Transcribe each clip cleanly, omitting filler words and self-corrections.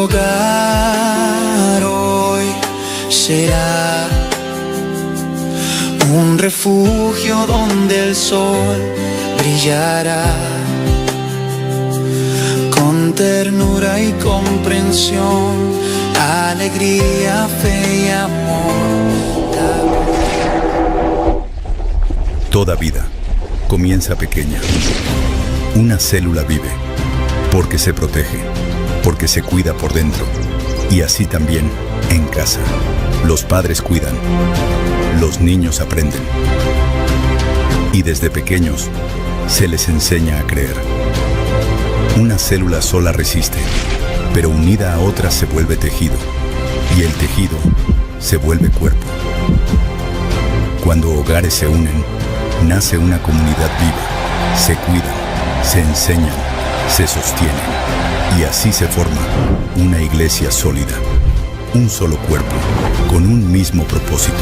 hogar hoy será un refugio donde el sol brillará con ternura y comprensión, alegría, fe y amor. Toda vida comienza pequeña. Una célula vive porque se protege, porque se cuida por dentro. Y así también en casa. Los padres cuidan, los niños aprenden. Y desde pequeños se les enseña a creer. Una célula sola resiste, pero unida a otras se vuelve tejido. Y el tejido se vuelve cuerpo. Cuando hogares se unen, nace una comunidad viva. Se cuidan, se enseñan, se sostienen. Y así se forma una iglesia sólida. Un solo cuerpo, con un mismo propósito.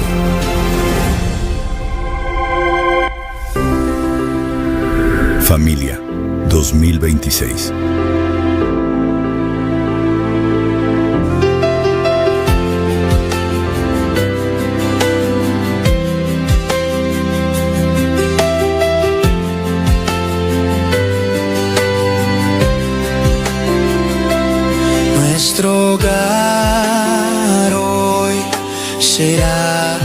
Familia 2026. Nuestro hogar hoy será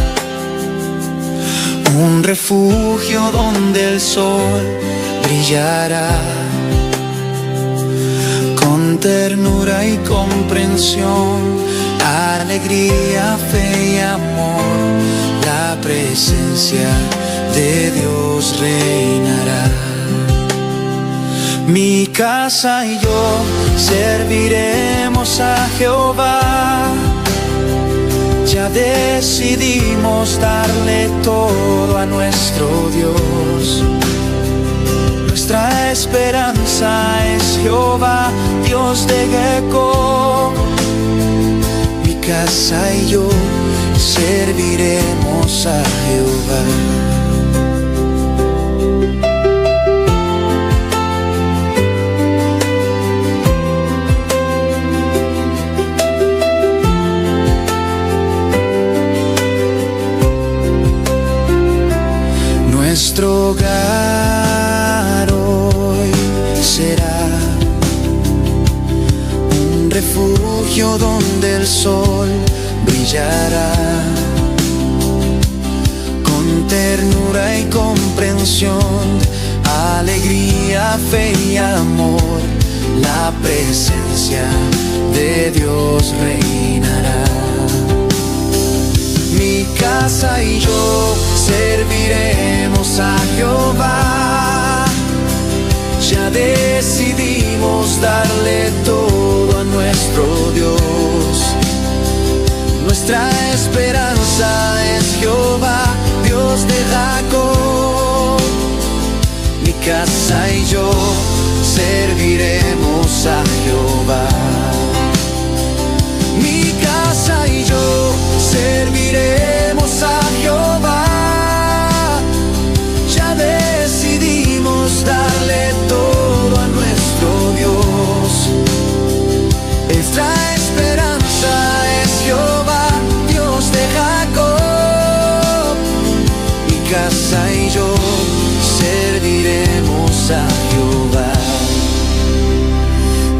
un refugio donde el sol brillará con ternura y comprensión, alegría, fe y amor. La presencia de Dios reinará. Mi casa y yo serviremos a Jehová. Ya decidimos darle todo a nuestro Dios. Nuestra esperanza es Jehová, Dios de Jacob. Mi casa y yo serviremos a Jehová. Nuestro hogar hoy será un refugio donde el sol brillará con ternura y comprensión, alegría, fe y amor. La presencia de Dios reinará. Mi casa y yo serviremos a Jehová. Ya decidimos darle todo a nuestro Dios. Nuestra esperanza es Jehová, Dios de Jacob. Mi casa y yo serviremos a Jehová. Mi casa y yo serviremos a Jehová. Ya decidimos darle todo a nuestro Dios. Nuestra esperanza es Jehová, Dios de Jacob. Mi casa y yo serviremos a Jehová.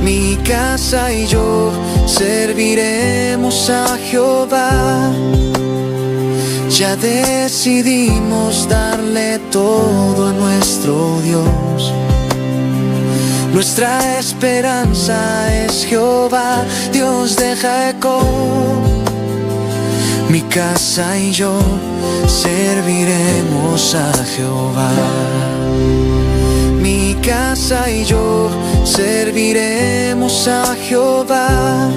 Mi casa y yo serviremos a Jehová. Ya decidimos darle todo a nuestro Dios. Nuestra esperanza es Jehová, Dios de Jacob. Mi casa y yo serviremos a Jehová. Mi casa y yo serviremos a Jehová.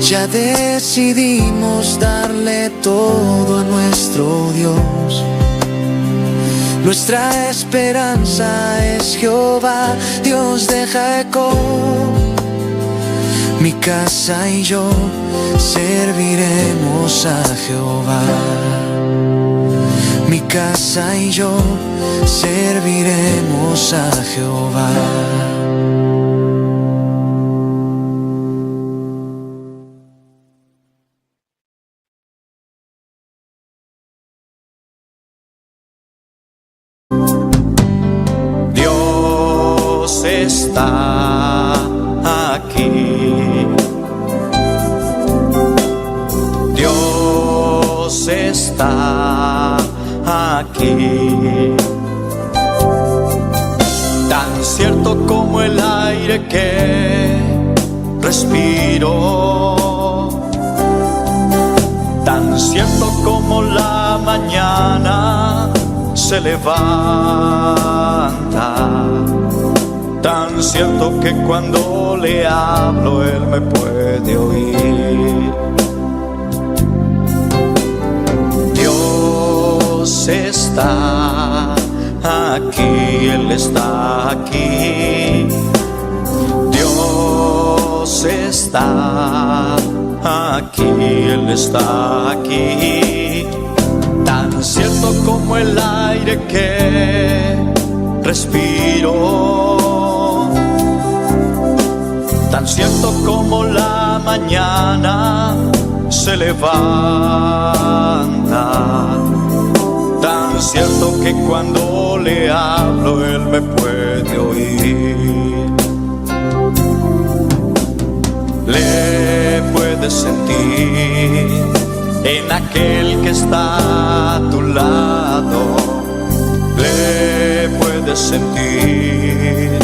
Ya decidimos darle todo a nuestro Dios. Nuestra esperanza es Jehová, Dios de Jacob. Mi casa y yo serviremos a Jehová. Mi casa y yo serviremos a Jehová. Dios está aquí. Dios está aquí. Tan cierto como el aire que respiro, tan cierto como la mañana se levanta, tan cierto que cuando le hablo Él me puede oír. Dios está aquí, Él está aquí. Dios está aquí, Él está aquí. Tan cierto como el aire que respiro, tan cierto como la mañana se levanta, tan cierto que cuando le hablo Él me puede oír. Le puedes sentir en aquel que está a tu lado. Le puedes sentir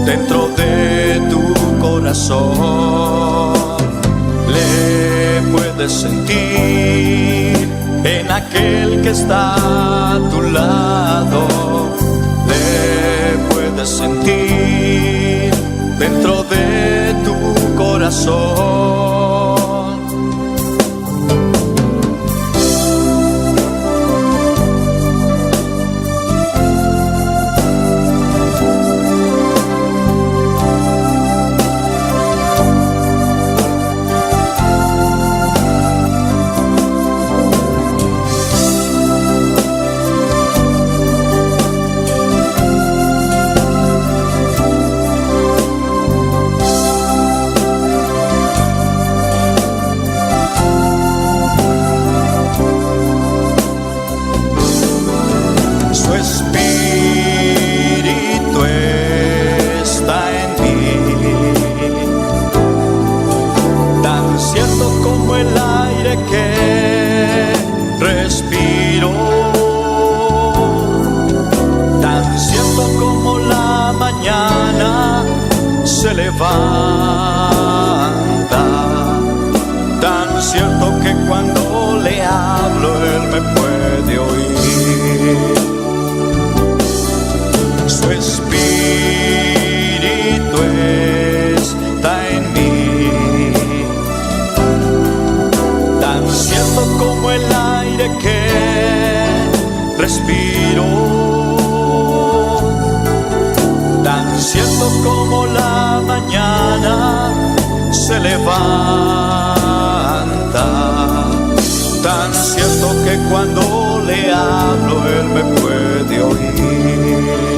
dentro de tu corazón. Le puedes sentir en aquel que está a tu lado. Le puedes sentir dentro de tu corazón. Se levanta, tan cierto que cuando le hablo Él me puede oír. Su espíritu está en mí, tan cierto como el aire que respiro, tan cierto como la mañana se levanta, tan cierto que cuando le hablo Él me puede oír.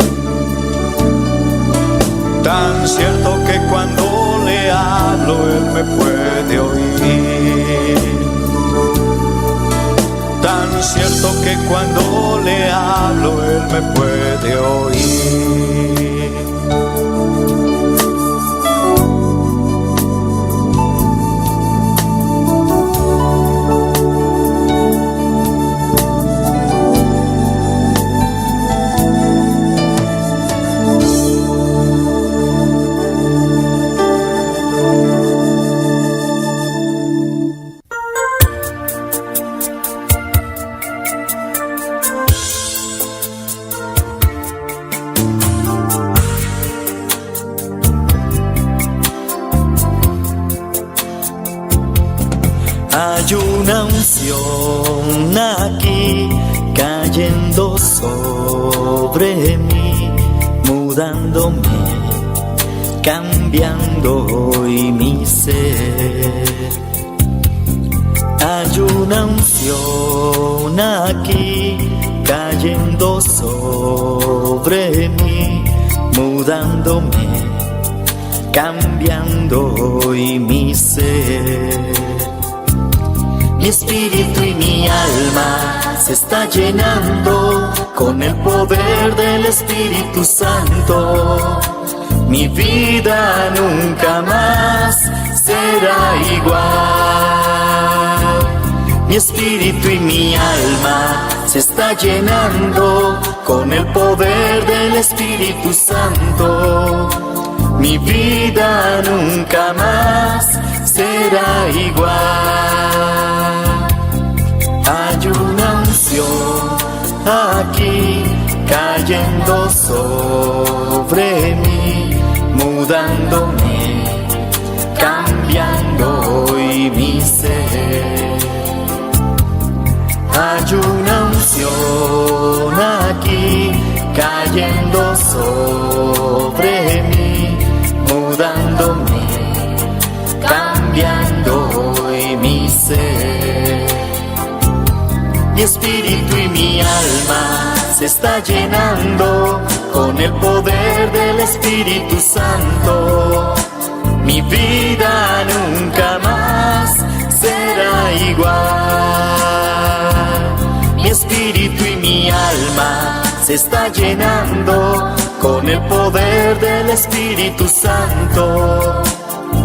Tan cierto que cuando le hablo Él me puede oír. Tan cierto que cuando le hablo Él me puede oír. Hay una unción aquí cayendo sobre mí, mudándome, cambiando hoy mi ser. Hay una unción aquí cayendo sobre mí, mudándome, cambiando hoy mi ser. Mi espíritu y mi alma se está llenando con el poder del Espíritu Santo. mi vida nunca más será igual. Mi espíritu y mi alma se está llenando con el poder del Espíritu Santo. Mi vida nunca más será igual. Hay una unción aquí cayendo sobre mí, mudándome, cambiando hoy mi ser. Hay una unción aquí cayendo sobre mí, mudándome, cambiando hoy mi ser. Mi espíritu y mi alma se está llenando con el poder del Espíritu Santo. Mi vida nunca más será igual. Mi espíritu y mi alma se está llenando con el poder del Espíritu Santo.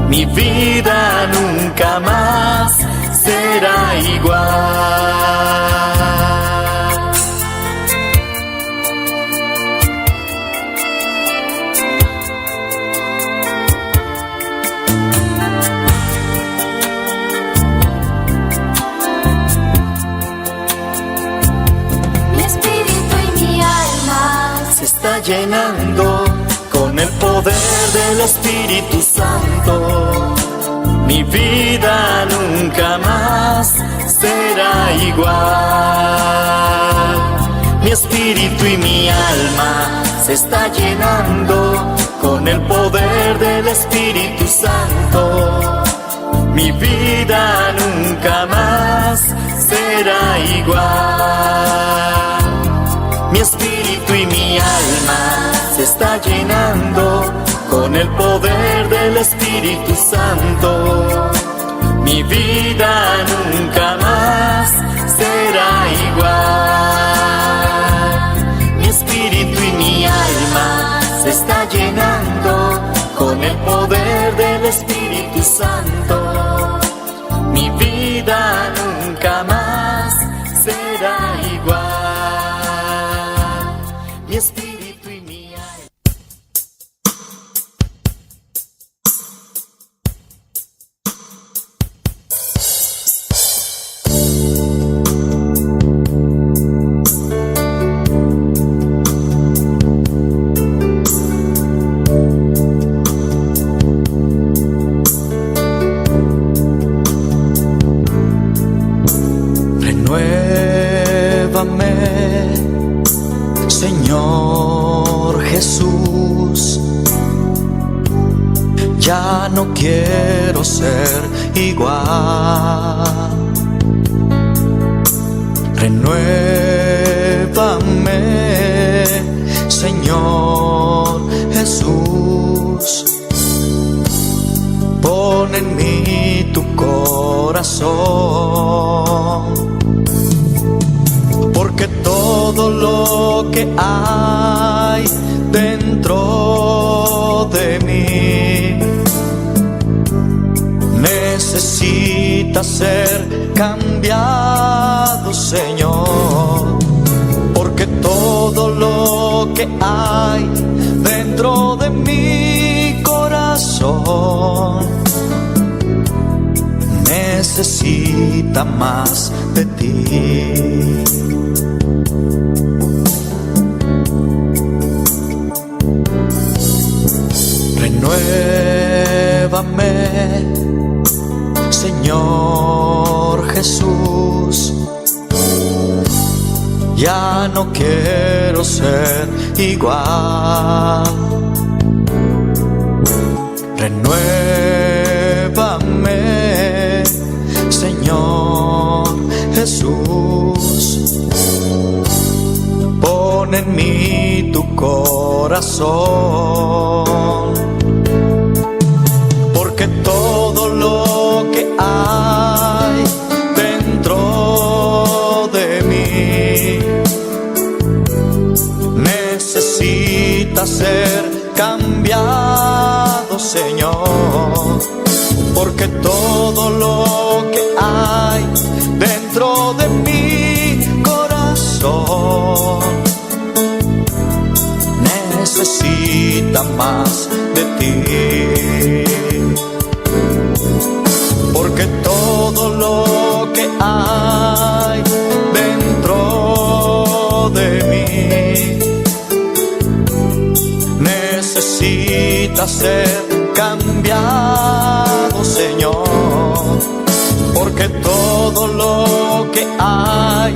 Mi vida nunca más será igual. Mi espíritu y mi alma se está llenando con el poder del Espíritu Santo. Mi vida nunca más será igual. Mi espíritu y mi alma se está llenando con el poder del Espíritu Santo. Mi vida nunca más será igual. Mi espíritu y mi alma se está llenando con el poder del Espíritu Santo. Mi vida nunca más será igual. Mi espíritu y mi alma se está llenando con el poder del Espíritu Santo. Mi vida nunca más será igual. Mi espíritu y mi alma. Señor Jesús, ya no quiero ser igual. Renuévame, Señor Jesús, pon en mí tu corazón. Porque todo lo que hay dentro de mí necesita ser cambiado, Señor. Porque todo lo que hay dentro de mi corazón necesita más de ti. Renuévame, Señor Jesús, ya no quiero ser igual. Renuévame, Señor Jesús, pon en mí tu corazón. Porque todo lo que hay dentro de mí necesita ser cambiado, Señor, porque todo lo que hay dentro de mi corazón necesita más de ti, porque todo lo que hay dentro de mí necesita ser cambiado, Señor, porque todo lo que hay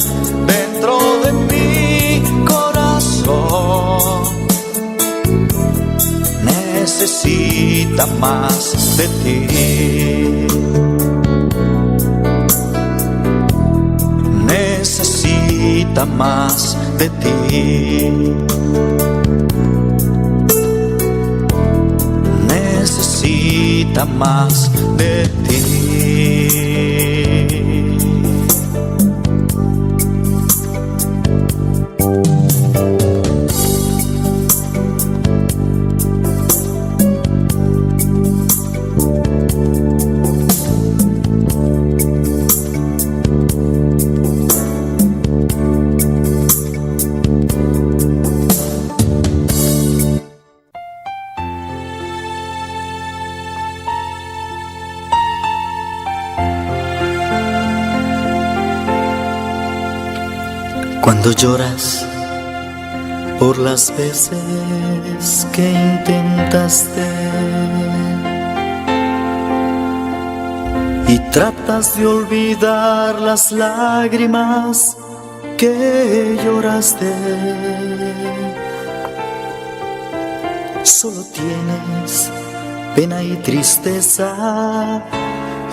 dentro de mi corazón necesita más de ti. Necesita más de ti. Necesita más de ti. Cuando lloras por las veces que intentaste y tratas de olvidar las lágrimas que lloraste, solo tienes pena y tristeza,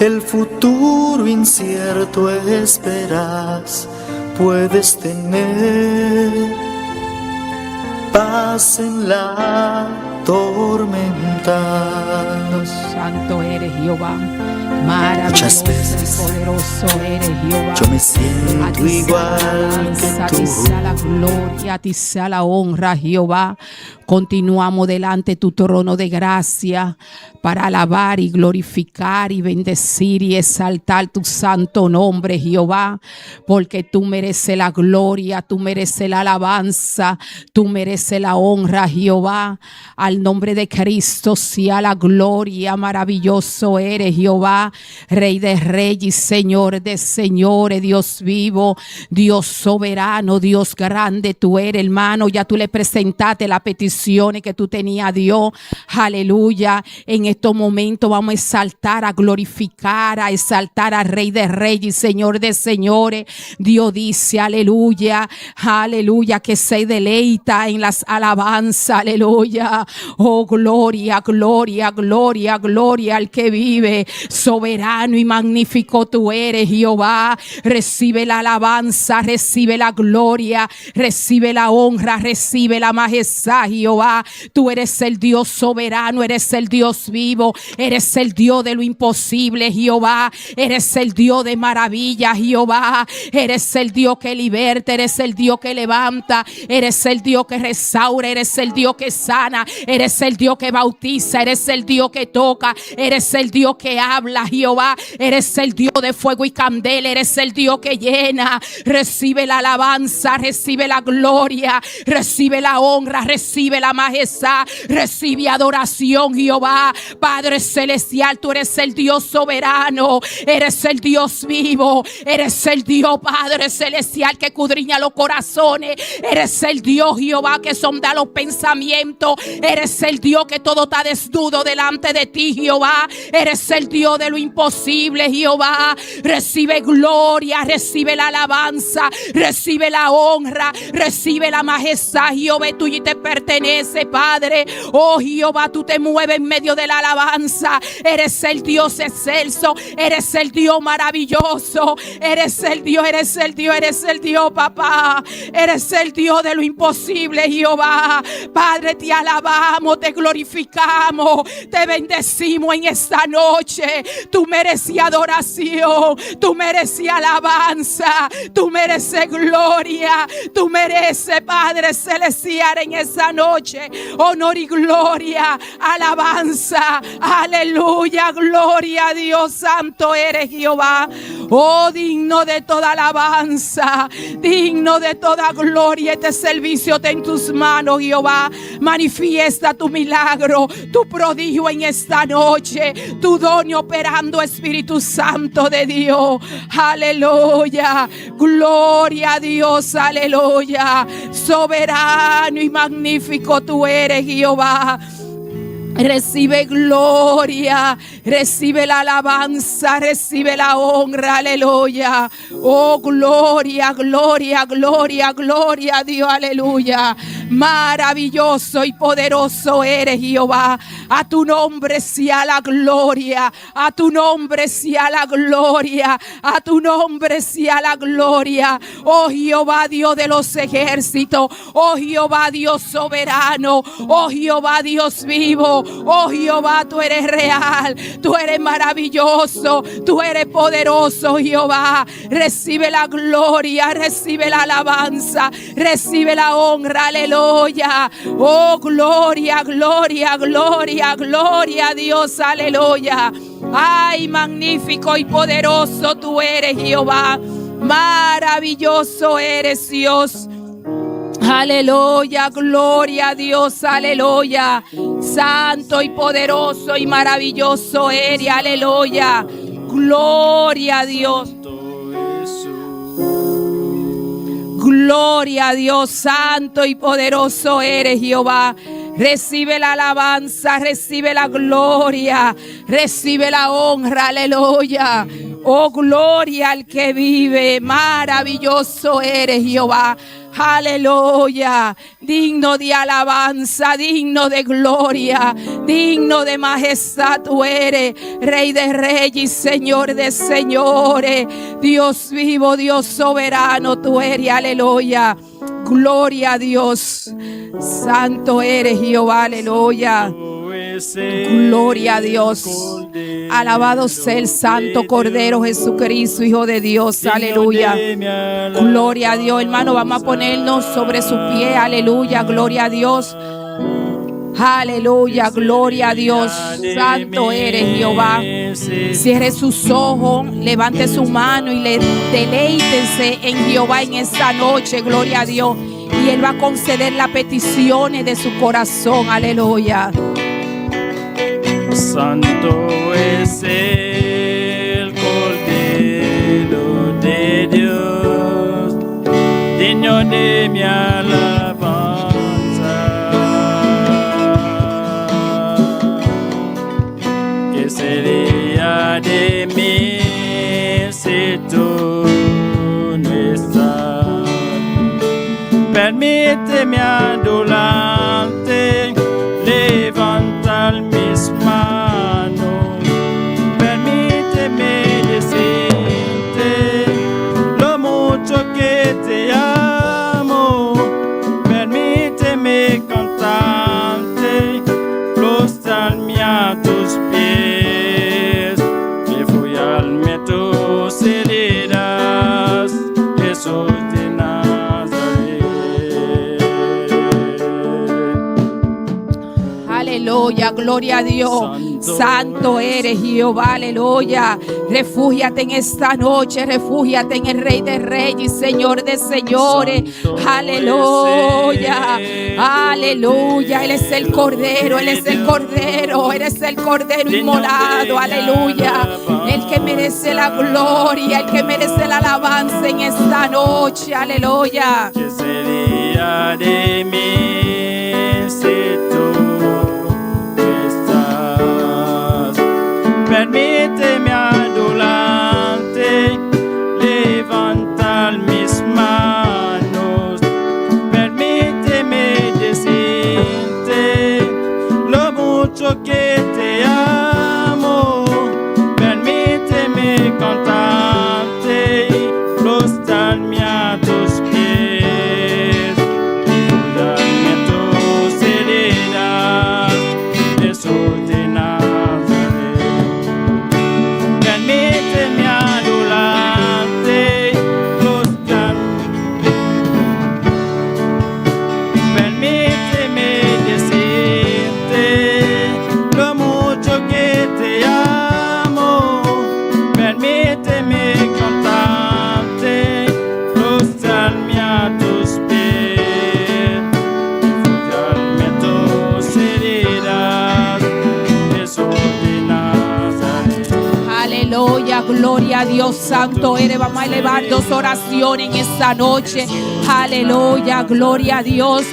el futuro incierto esperas. Puedes tener paz en la tormenta. Santo eres Jehová, maravilloso. Muchas veces y poderoso eres Jehová. yo me siento igual que A ti sea la gloria, a ti sea la honra, Jehová. Continuamos delante de tu trono de gracia para alabar y glorificar y bendecir y exaltar tu santo nombre, Jehová, porque tú mereces la gloria, tú mereces la alabanza, tú mereces la honra, Jehová. Al nombre de Cristo sea la gloria, maravilloso eres, Jehová, Rey de reyes, Señor de señores, Dios vivo, Dios soberano, Dios grande, tú eres, hermano. Ya tú le presentaste la petición que tú tenías a Dios. Aleluya. En estos momentos vamos a exaltar, a glorificar, a exaltar al Rey de reyes, Señor de señores. Dios dice, aleluya, aleluya, que se deleita en las alabanzas, aleluya. Oh, gloria, gloria, gloria, gloria al que vive. Soberano y magnífico tú eres, Jehová. Recibe la alabanza, recibe la gloria, recibe la honra, recibe la majestad, Jehová. Tú eres el Dios soberano, eres el Dios vivo, eres el Dios de lo imposible, Jehová. Eres el Dios de maravilla, Jehová. Eres el Dios que liberta, eres el Dios que levanta, eres el Dios que restaura, eres el Dios que sana, eres el Dios que bautiza, eres el Dios que toca, eres el Dios que habla, Jehová. Eres el Dios de fuego y candela, eres el Dios que llena. Recibe la alabanza, recibe la gloria, recibe la honra, recibe la majestad, recibe adoración, Jehová. Padre celestial, tú eres el Dios soberano, eres el Dios vivo, eres el Dios, Padre celestial, que escudriña los corazones, eres el Dios, Jehová, que sonda los pensamientos, eres el Dios que todo está desnudo delante de ti, Jehová. Eres el Dios de lo imposible, Jehová. Recibe gloria, recibe la alabanza, recibe la honra, recibe la majestad, Jehová, tuyo y te pertenece, Padre. Oh, Jehová, tú te mueves en medio de la alabanza. Eres el Dios excelso, eres el Dios maravilloso, eres el Dios, eres el Dios, eres el Dios, papá. Eres el Dios de lo imposible, Jehová. Padre, te alabamos, te glorificamos, te bendecimos en esta noche. Tú mereces adoración, tú mereces alabanza, tú mereces gloria, tú mereces, Padre celestial, en esta noche. noche. Honor y gloria, alabanza, aleluya, gloria a Dios. Santo eres Jehová. Oh, digno de toda alabanza, digno de toda gloria. Este servicio está en tus manos, Jehová. Manifiesta tu milagro, tu prodigio en esta noche, tu don operando, Espíritu Santo de Dios. Aleluya, gloria a Dios, aleluya. Soberano y magnífico tú eres, Jehová. Recibe gloria, recibe la alabanza, recibe la honra, aleluya. Oh, gloria, gloria, gloria, gloria a Dios, aleluya. Maravilloso y poderoso eres, Jehová. A tu nombre sea la gloria, a tu nombre sea la gloria, a tu nombre sea la gloria. Oh Jehová, Dios de los ejércitos, oh Jehová, Dios soberano, oh Jehová, Dios vivo. Oh Jehová, tú eres real, tú eres maravilloso, tú eres poderoso, Jehová. Recibe la gloria, recibe la alabanza, recibe la honra, aleluya. Oh, gloria, gloria, gloria, gloria a Dios, aleluya. Ay, magnífico y poderoso tú eres, Jehová. Maravilloso eres, Dios. Aleluya, gloria a Dios, aleluya. Santo y poderoso y maravilloso eres, aleluya. Gloria a Dios. Gloria a Dios, santo y poderoso eres, Jehová. Recibe la alabanza, recibe la gloria, recibe la honra, aleluya. Oh, gloria al que vive, maravilloso eres, Jehová. Aleluya, digno de alabanza, digno de gloria, digno de majestad tú eres, Rey de reyes y Señor de señores, Dios vivo, Dios soberano tú eres, aleluya. Gloria a Dios, santo eres Jehová, aleluya. Gloria a Dios. Alabado sea el Santo Cordero Jesucristo, Hijo de Dios, aleluya. Gloria a Dios, hermano, vamos a ponernos sobre su pie, aleluya, gloria a Dios. Aleluya, gloria a Dios. Santo eres Jehová. Cierre sus ojos, levante su mano y deleítese en Jehová en esta noche, gloria a Dios. Y Él va a conceder las peticiones de su corazón, aleluya. Santo es el Cordero de Dios, digno de mi alabanza. ¿Qué sería de mí si tú no estás? Permíteme adorarte, levantar mis manos, permíteme decirte lo mucho que te amo, permíteme cantarte, prostrarme a tus pies, refugiarme tus heridas, Jesús de Nazaret. Aleluya, gloria a Dios. Santo eres Jehová, aleluya. Refúgiate en esta noche, refúgiate en el Rey de Reyes y Señor de Señores. Aleluya, aleluya. Él es el Cordero, Él es el Cordero, Él es el Cordero inmolado, aleluya. El que merece la gloria, el que merece la alabanza en esta noche, aleluya. ¿Qué sería de mí si tú estás? Permíteme adorarte, levantar mis manos, permíteme decirte lo mucho que te amo, permíteme cantarte, prostrarme a tus pies, refugiarme gloria a Dios, santo eres. Vamos a elevar dos oraciones en esta noche. Aleluya, gloria a Dios.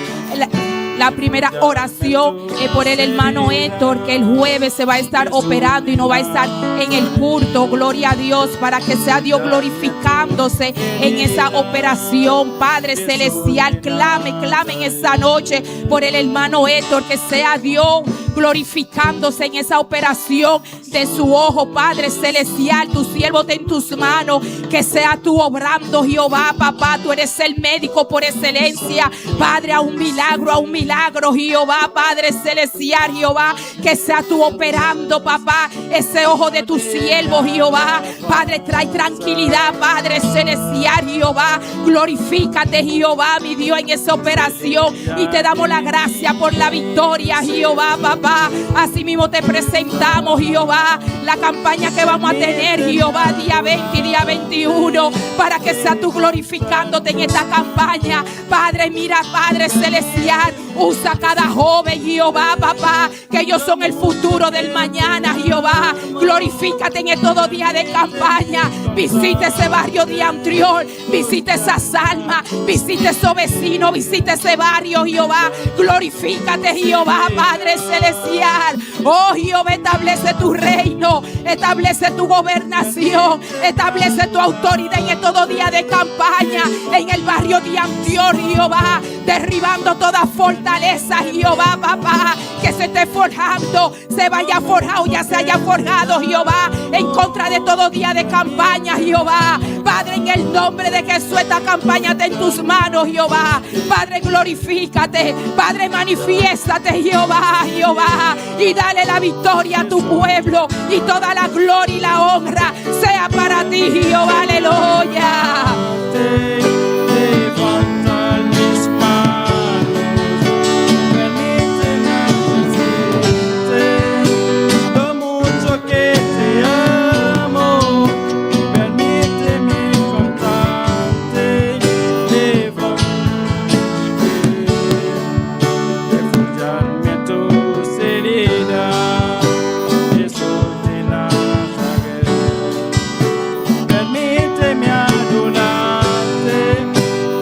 La primera oración es por el hermano Héctor, que el jueves se va a estar operando y no va a estar en el culto. Gloria a Dios, para que sea Dios glorificándose en esa operación. Padre celestial, clame en esta noche por el hermano Héctor, que sea Dios glorificándose en esa operación de su ojo. Padre celestial, tu siervo está en tus manos, que sea tú obrando, Jehová. Papá, tú eres el médico por excelencia, Padre. A un milagro, Jehová, Padre celestial, Jehová, que sea tú operando, papá, ese ojo de tu siervo, Jehová. Padre, trae tranquilidad, Padre celestial, Jehová. Glorifícate, Jehová, mi Dios, en esa operación, y te damos la gracia por la victoria, Jehová, papá. Así mismo te presentamos, Jehová, la campaña que vamos a tener, Jehová, día 20 y día 21, para que sea tú glorificándote en esta campaña. Padre, mira, Padre celestial, usa cada joven, Jehová, papá, que ellos son el futuro del mañana, Jehová. Glorifícate en todo día de campaña. Visita ese barrio de Antriol, visita esas almas, visita esos vecinos, visita ese barrio, Jehová. Glorifícate, Jehová, Padre celestial. Oh, Jehová, establece tu reino, establece tu gobernación, establece tu autoridad en todo día de campaña, en el barrio de Antriol, Jehová, derribando toda fortaleza, Jehová, papá, que se esté forjando, se vaya forjado, ya se haya forjado, Jehová, en contra de todo día de campaña, Jehová. Padre, en el nombre de Jesús, esta campaña está en tus manos, Jehová. Padre, glorifícate, Padre, manifiéstate, Jehová, Jehová, y dale la victoria a tu pueblo, y toda la gloria y la honra sea para ti, Jehová, aleluya. Levantar mis manos, permíteme decirte lo mucho que te amo, permíteme contarte, refugiarme en tus heridas, Jesús de Nazaret. Permíteme adorarte,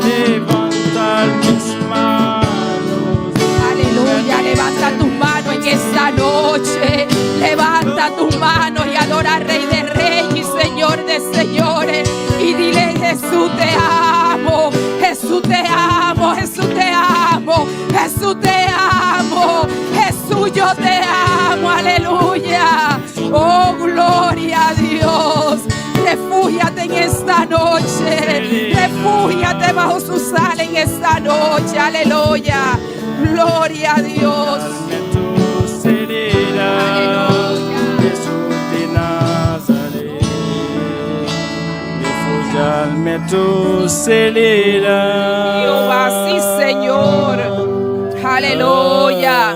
levantar mis manos. Aleluya, levanta tus manos en esta noche. Levanta tus manos y adora al Rey de Reyes y Señor de Señores. Y dile: Jesús, te amo. Jesús, te amo. Jesús, te amo. Jesús, te amo. Jesús, yo te amo. Aleluya. Oh, gloria a Dios. Refúgiate en esta noche. Refúgiate bajo sus alas en esta noche. Aleluya. Gloria a Dios. Tus heridas, Aleluya. Jesús de Nazaret. Refugiarme tus heridas. Jehová, sí, Señor. Aleluya.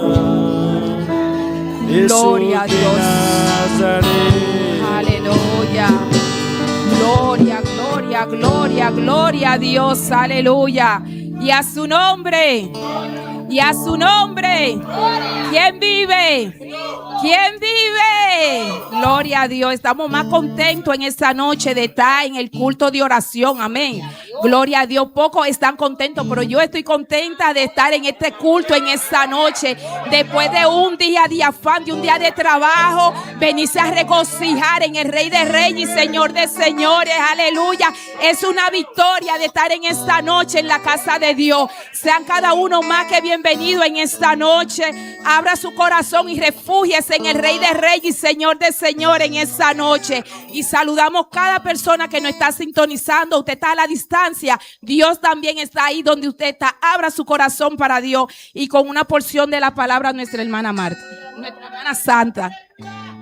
Jesús Gloria a de Dios. Nazaret. Aleluya. Gloria, gloria, gloria, gloria a Dios. Aleluya. Y a su nombre. Y a su nombre. ¿Quién vive? ¿Quién vive? Gloria a Dios. Estamos más contentos en esta noche de estar en el culto de oración. Amén. Gloria a Dios. Pocos están contentos, pero yo estoy contenta de estar en este culto en esta noche. Después de un día de afán, de un día de trabajo, venirse a regocijar en el Rey de Reyes y Señor de Señores. Aleluya. Es una victoria de estar en esta noche en la casa de Dios. Sean cada uno más que bienvenidos en esta noche. Abra su corazón y refúgiese en el Rey de Reyes y Señor de Señores en esta noche. Y saludamos cada persona que nos está sintonizando. Usted está a la distancia. Dios también está ahí donde usted está. Abra su corazón para Dios y con una porción de la palabra nuestra hermana Marta, nuestra hermana Santa.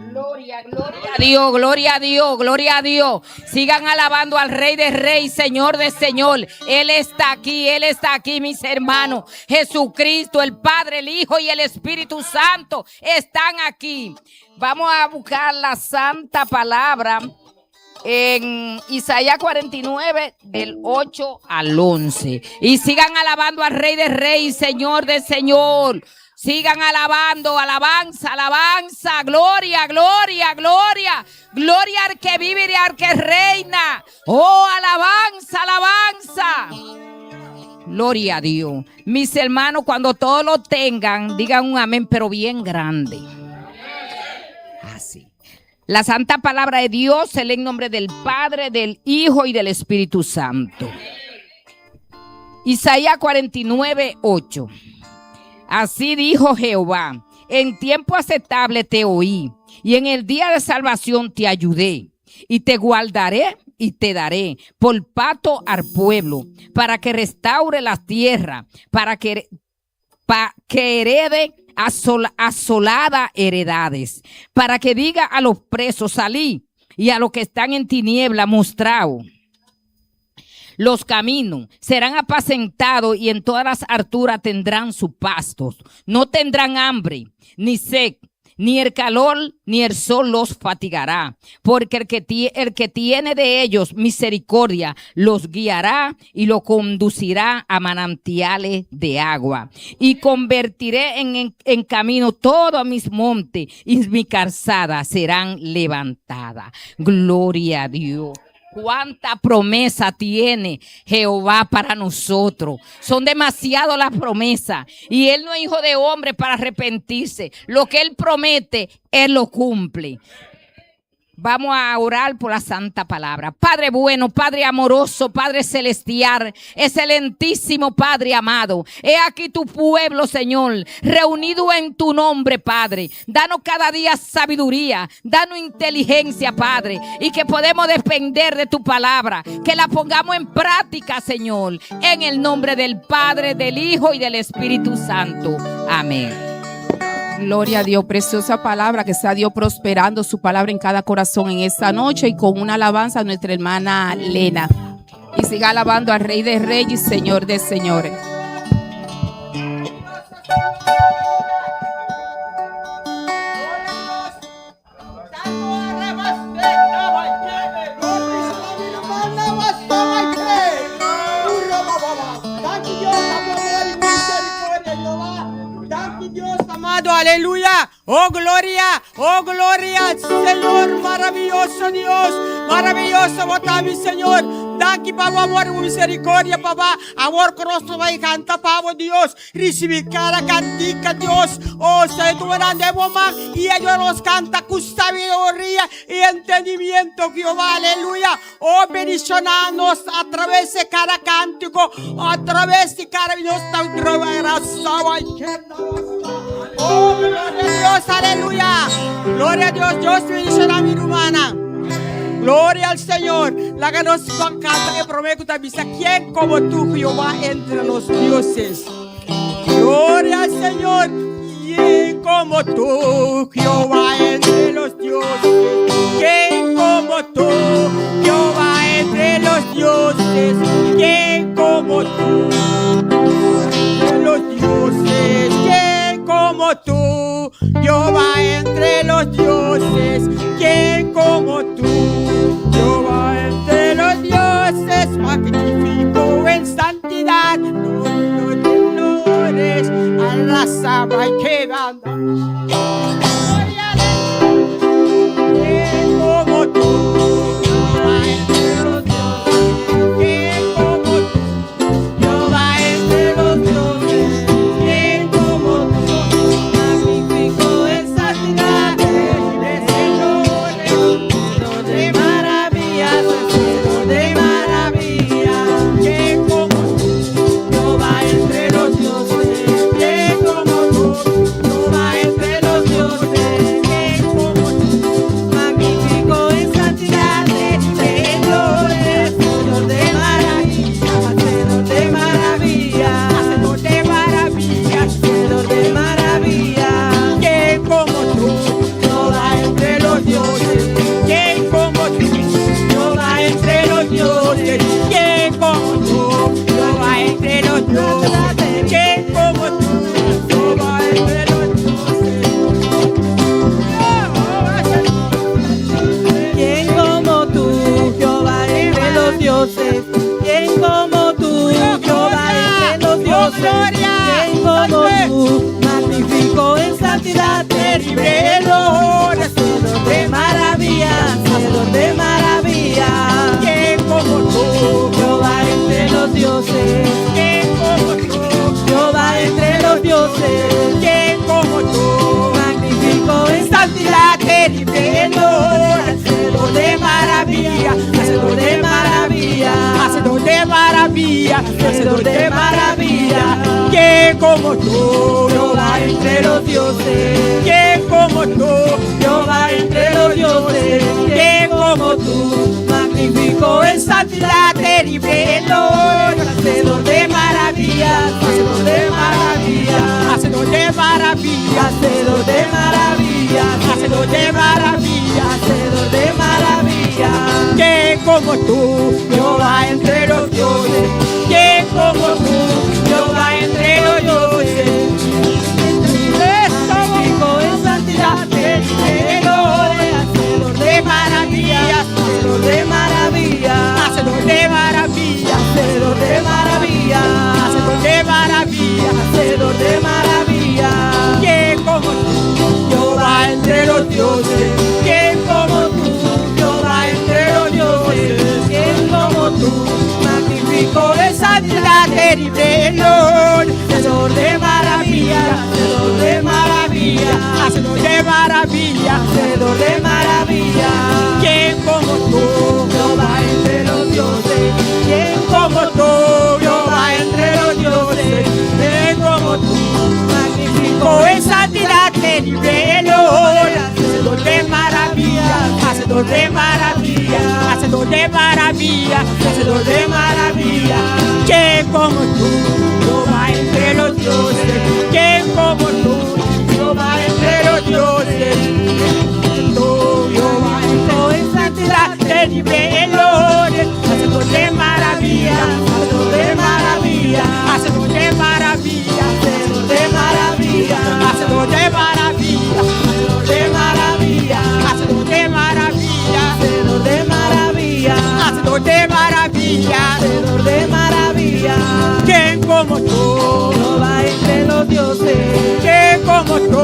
Gloria, gloria a Dios, gloria a Dios, gloria a Dios. Sigan alabando al Rey de Reyes, Señor de Señor. Él está aquí, mis hermanos. Jesucristo, el Padre, el Hijo y el Espíritu Santo están aquí. Vamos a buscar la santa palabra en Isaías 49, del 8 al 11. Y sigan alabando al Rey de Reyes, Señor de Señor. Sigan alabando, alabanza, alabanza, gloria, gloria, gloria. Gloria al que vive y al que reina. Oh, alabanza, alabanza. Gloria a Dios. Mis hermanos, cuando todos lo tengan, digan un amén, pero bien grande. Así. La santa palabra de Dios se lee en nombre del Padre, del Hijo y del Espíritu Santo. Isaías 49:8. Así dijo Jehová: en tiempo aceptable te oí, y en el día de salvación te ayudé, y te guardaré y te daré por pacto al pueblo, para que restaure la tierra, para que herede asolada heredades, para que diga a los presos: salí, y a los que están en tiniebla mostraos. Los caminos serán apacentados y en todas las alturas tendrán sus pastos. No tendrán hambre, ni sed, ni el calor, ni el sol los fatigará. Porque el que tiene de ellos misericordia los guiará y los conducirá a manantiales de agua. Y convertiré en camino todos mis montes y mis calzadas serán levantadas. Gloria a Dios. Cuánta promesa tiene Jehová para nosotros. Son demasiado las promesas. Y Él no es hijo de hombre para arrepentirse. Lo que Él promete, Él lo cumple. Vamos a orar por la santa palabra. Padre bueno, Padre amoroso, Padre celestial, excelentísimo Padre amado. He aquí tu pueblo, Señor, reunido en tu nombre, Padre. Danos cada día sabiduría, danos inteligencia, Padre, y que podemos depender de tu palabra, que la pongamos en práctica, Señor, en el nombre del Padre, del Hijo y del Espíritu Santo. Amén. Gloria a Dios, preciosa palabra, que sea Dios prosperando su palabra en cada corazón en esta noche, y con una alabanza a nuestra hermana Lena. Y siga alabando al Rey de Reyes y Señor de Señores. Aleluya, oh gloria, Señor, maravilloso Dios, maravilloso vota mi Señor. Daqui para amor y misericordia, papá, amor que nosotros va a cantar, Pavo Dios, recibir cada cantica, Dios, oh, se tú grande mamá, y ellos nos canta con sabiduría y entendimiento, Jehová, aleluya, oh, bendicionanos a través de cada cántico, a través de cada nuestra oh, gloria a Dios, aleluya. Gloria a Dios, Dios bendicionará a mi hermana. Gloria al Señor. La que nos canta que promete también. ¿Quién como tú, Jehová, entre los dioses? Gloria al Señor. ¿Quién como tú, Jehová, entre los dioses? ¿Quién como tú, Jehová, entre los dioses? ¿Quién como tú, entre los dioses? ¿Quién como tú, Jehová, entre los dioses? ¿Quién como tú, Jehová, entre los dioses? Magnifico en santidad, no honores a la saba y que banda. ¿Quién como tú, Jehová, entre los dioses? ¿Quién como tú, Jehová, entre los dioses? ¿Quién como tú? Magnifico en santidad, de señores, lleno de maravillas, lleno de maravillas. ¿Quién como tú, Jehová, entre los dioses? ¿Quién como tú, Jehová, entre los dioses? santidad terrible, Lord, hacedor de maravillas, hacedor de maravillas. ¿Quién como tú? Jehová entre los dioses. ¿Quién como tú? Jehová entre los dioses. ¿Quién como tú? Magnífico en santidad terrible, Lord, hacedor de maravillas, hacedor de maravillas, hacedor de maravillas, hacedor de maravillas. ¿Quién como tú? Jehová entre los dioses. ¿Quién como tú? Jehová entre los dioses. ¿Quién como tú? Magnífico en santidad terrible, Lord, hacedor de maravillas, hacedor de maravillas, hacedor de maravillas, hacedor de maravillas, hacedor de maravillas, hacedor de maravillas. ¿Quién como tú? Jehová entre los dioses. ¿Quién como tú? Jehová entre los dioses. Magnífico en santidad terrible, Lord, hacedor de maravillas, hacedor de maravillas, hacedor de maravillas, hacedor de maravillas, hacedor de maravillas, hacedor de maravillas. ¿Quién como tú? Jehová entre los dioses. ¿Quién como tú? Jehová entre los dioses. ¿Quién como tú? Magnífico en santidad terrible, Lord, hacedor de maravillas, hacedor de maravillas, hacedor de maravillas, hacedor de maravillas. ¿Quién como tú? Jehová entre los dioses. ¿Quién como tú? Jehová entre los dioses. ¿Quién como tú? Magnífico en santidad terrible, Lord, hacedor de maravillas, hacedor de maravillas, hacedor de maravillas, hacedor de maravillas. ¿Quién como tú? Jehová entre los dioses. ¿Quién como tú? Jehová entre los dioses. Tú, Jehová, en santidad terrible, Lord, hacedor de maravillas, hacedor de maravillas, hacedor de maravillas, hacedor de maravillas, hacedor de maravillas, hacedor de maravillas, hacedor de maravillas, hacedor de maravillas, hacedor de maravillas, hacedor de maravillas. ¿Quién como tú? Jehová entre los dioses. ¿Quién como tú?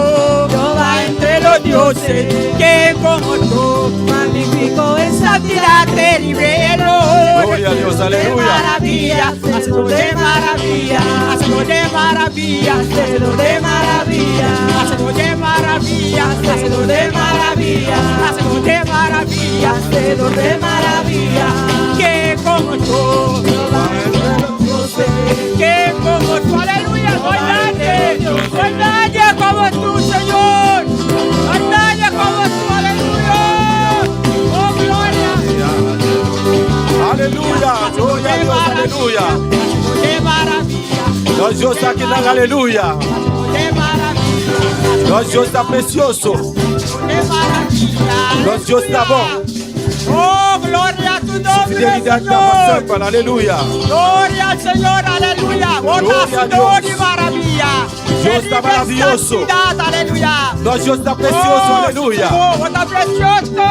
Jehová entre los dioses. ¿Quién como tú? Magnífico en santidad terrible, Lord, Gloria a Dios, aleluya. Maravilla, hacedor de maravilla, hacedor de maravilla, hacedor de maravilla, hacedor de maravilla, hacedor de maravilla, hacedor de maravilla, hacedor de maravilla. ¿Quién como tú? Jehová entre los dioses. ¿Quién como tú? Aleluya, no hay nadie, no hay nadie como tú, Señor. No hay nadie como tú, aleluya. Oh, gloria. Aleluya, gloria a Dios, aleluya. ¡Qué maravilla! Nós Deus está aqui na aleluia. ¡Qué maravilla! Nós Deus está precioso. ¡Qué maravilla! Nós Deus está bom. ¡Oh, gloria a tu nombre, Fidelidade está Señor! passando para aleluia. ¡Gloria al Señor, aleluya! ¡Bota Gloria a su nombre Dios. y maravilla! Dios está maravilloso. Santidad, aleluya! Nós Deus está precioso, ¡Oh, aleluia. Senhor, bota precioso!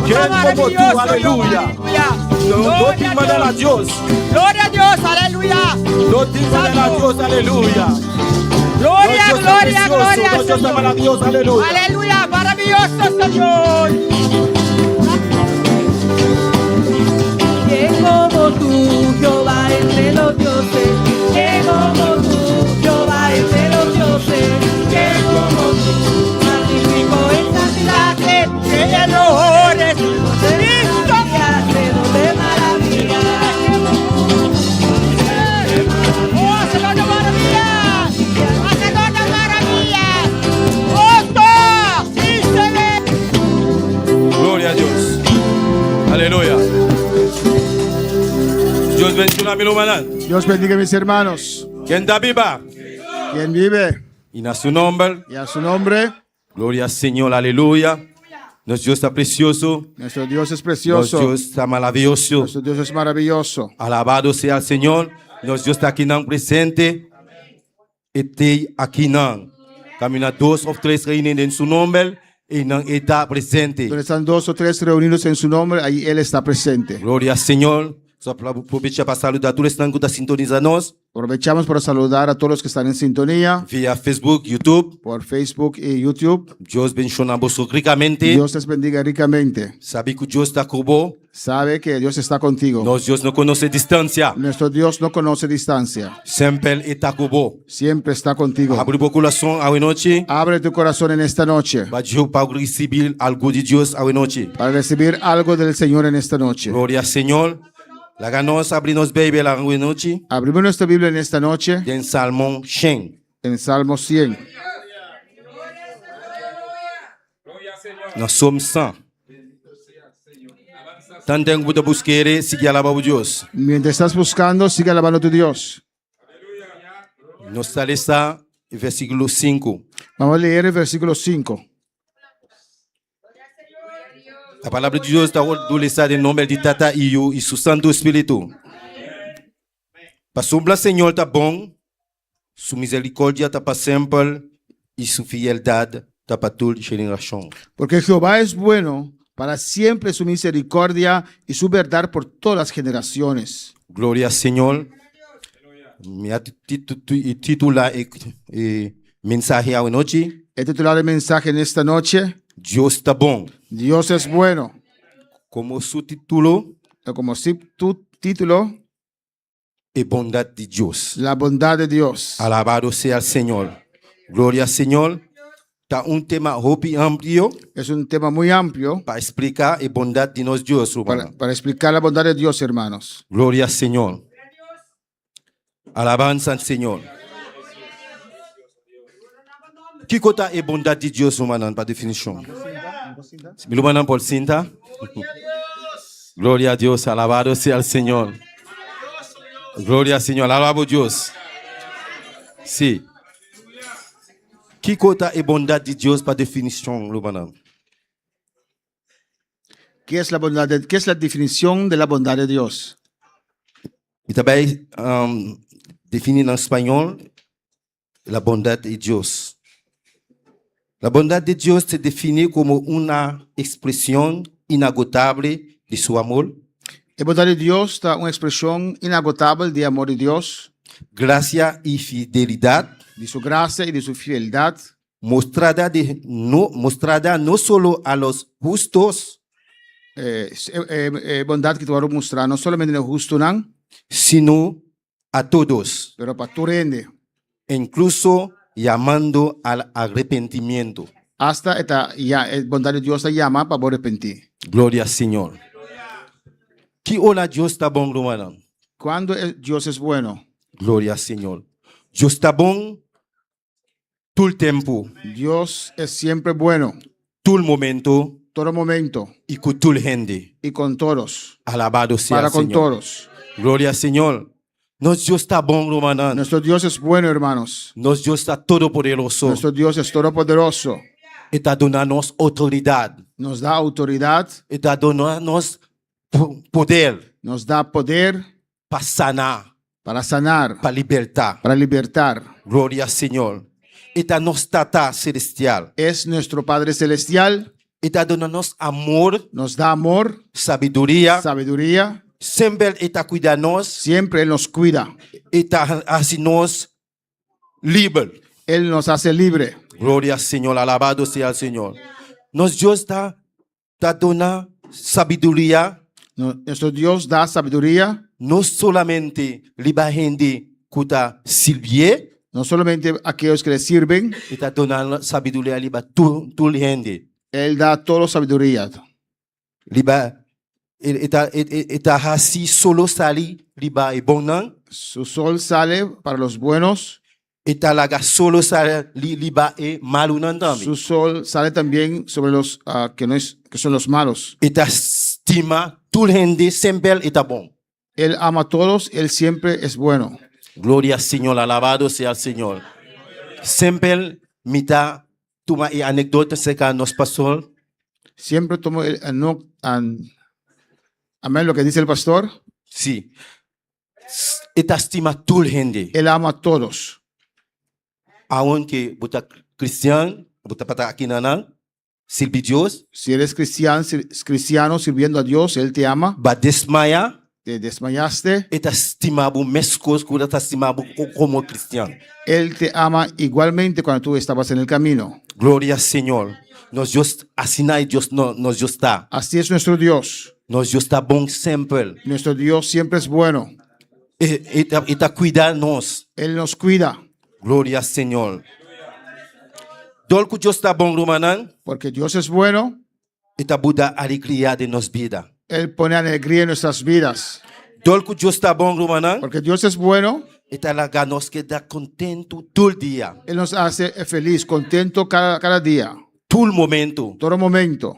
¿Quién Bota como tú? maravilloso, Aleluya. aleluya. No Gloria te a mandar a Dios. Dios. Gloria a Dios, aleluya. No te mandar a Dios, aleluya. Gloria, Nós Deus está gloria, precioso, gloria al nós Deus está Señor. maravilhoso, aleluia. Aleluya, maravilloso Señor. ¿Quién como tú, Jehová entre los dioses? ¿Quién como tú, Jehová entre los dioses? ¿Quién como tú? Magnífico en santidad, que errores. Cristo, de maravilla. Oh, Señor de maravillas. Hacedor de maravillas. ¡Osto! ¡Sí se ve! Gloria a Dios. Aleluya. Dios bendiga a mi hermana. Dios bendiga a mis hermanos. ¿Quién está viva? Quien vive Y a su nombre. y a su nombre, Gloria al Señor, aleluya. Nuestro Dios está precioso. nuestro Dios es Nuestro precioso. Dios está maravilloso. Nuestro Dios es maravilloso. Alabado sea el Señor. Nuestro Dios está aquí en presente. Esté aquí en. Camina 2 o 3 reunidos en su nombre. Y no está presente. Donde están 2 o 3 reunidos en su nombre, ahí Él está presente. Gloria al Señor. Só para aproveitar para saludar todos os que estão sintonizando Aprovechamos para saludar a todos los que están en sintonía via Facebook, YouTube. por Facebook y YouTube. Deus abençoe a você ricamente. Dios les bendiga ricamente. Sabe que Deus está comigo. Sabe que Dios está contigo. Nós Deus não conhece distância. Nuestro Dios no conoce distancia. Sempre está comigo. Siempre está contigo. Abre o coração à noite. Abre tu corazón en esta noche Para receber algo de Deus à noite. para recibir algo del Señor en esta noche. Glória ao Senhor. Laganos abrimos Bíblia à noite. Abrimos nuestra Biblia en esta noche Em Salmão 100. en Salmo 100. Nós somos 100. Tanto que você buscar, siga a o Deus. Mientras estás buscando, sigue alabando a tu Dios. Nós está em versículo 5. Vamos a leer el versículo 5. A palavra de Deus está adolescente em nome de Tata e seu Santo Espírito. Para sombra, Senhor, está bom. Sua misericórdia está para sempre. E sua fidelidade está para toda geração. Porque Jehová es bueno, para siempre su misericordia y su verdad por todas las generaciones. Glória ao Senhor. Minha titula é mensagem à noite. He titulado el mensaje en esta noche, Deus está bom. Dios es bueno. Como seu título, Como si tu título, é bondade de Deus. la bondad de Dios. Alabado seja o Senhor. Glória ao Senhor. Está tema muito amplo Es un tema muy amplio para explicar a bondade de nosso Deus. para explicar la bondad de Dios, hermanos. Glória ao Senhor. Alabança ao Senhor. Que conta é bondade de Deus, humano, para definição? Milumanan por cinta. Glória a Deus, alabado seja o Senhor. Glória ao Senhor, alabado a Deus. Sim. Que conta é bondade de Deus para definição, Lumanan? ¿Qué es la bondad qué es la definición de la bondad de Dios? E também definir em espanhol a bondade de Deus. A bondade de Deus se define como uma expressão inagotável de seu amor, La bondad de Dios está una expresión inagotable de amor de Dios, graça e fidelidade, de su gracia y de su fidelidad, mostrada no solo a los justos, bondad que tú vas a mostrar no solamente en el justo, sino a todos, pero para tu rende, incluso llamando al arrepentimiento. hasta esta bondad de Dios te llama para arrepentir. Glória ao Senhor. Que hora Deus está bom, hermano? Cuando Dios es bueno, Glória ao Senhor. Deus está bom todo o tempo, Dios es siempre bueno, todo momento todo momento e com toda gente. y con todos, Alabado seja para o con Senhor. todos. Glória ao Senhor. Nosso Deus está bom, hermano. Nuestro Dios es bueno, hermanos. Nosso Deus está todo poderoso. Nuestro Dios es todopoderoso. Está dando-nos autoridade. Nos da autoridad, Está dando-nos poder nos da poder para sanar, para sanar, para libertar. para libertar. Glória ao Senhor. Está nos tata celestial. Es nuestro Padre Celestial, Está dando-nos amor, nos da amor, sabedoria. sabiduría. Sempre está cuidando-nos. Siempre Él nos cuida. Está assim-nos livre. Él nos hace libre. Glória ao Senhor. Alabado seja o Senhor. Nosso Deus está dando sabedoria. Nuestro Dios da sabiduría, Não solamente liba gente que está servir. no solamente a aquellos que le sirven, Está dando sabedoria liba toda gente. Él da toda sabiduría. Liba está assim solo sali liba é bom não. Su sol sale para los buenos, Está laga solo sali liba é malo não também. su sol sale también sobre los que son los malos. Está estima toda gente sempre está bom. Él ama a todos, Él siempre es bueno. Glória ao Senhor, alabado seja o Senhor. Sempre me dá uma anedota que nos passou. Siempre tomo amén lo que dice el pastor. Sim. Está estima toda gente. Él ama a todos. Aonde você cristiano, você para aqui na servir Deus, Si eres cristiano sirviendo a Dios, Él te ama. vai desmaiar, te desmayaste, e tá estimado mescos que tá estimado como cristiano. Él te ama igualmente cuando tú estabas en el camino. Glória ao Senhor. Nós just assinai Deus nós just está. Así es nuestro Dios. Nós just está bom sempre. Nuestro Dios siempre es bueno. E tá cuidar nós. Él nos cuida, Glória ao Senhor. Dolco Deus está bom, Romanan, porque Dios es bueno. e tá buda alegria de nos vida. Él pone alegría en nuestras vidas. Dolco Deus está bom, Romanan, Porque Dios es bueno. e tá largar nós que dá contento todo dia, Él nos hace feliz, contento cada día, todo momento. todo momento.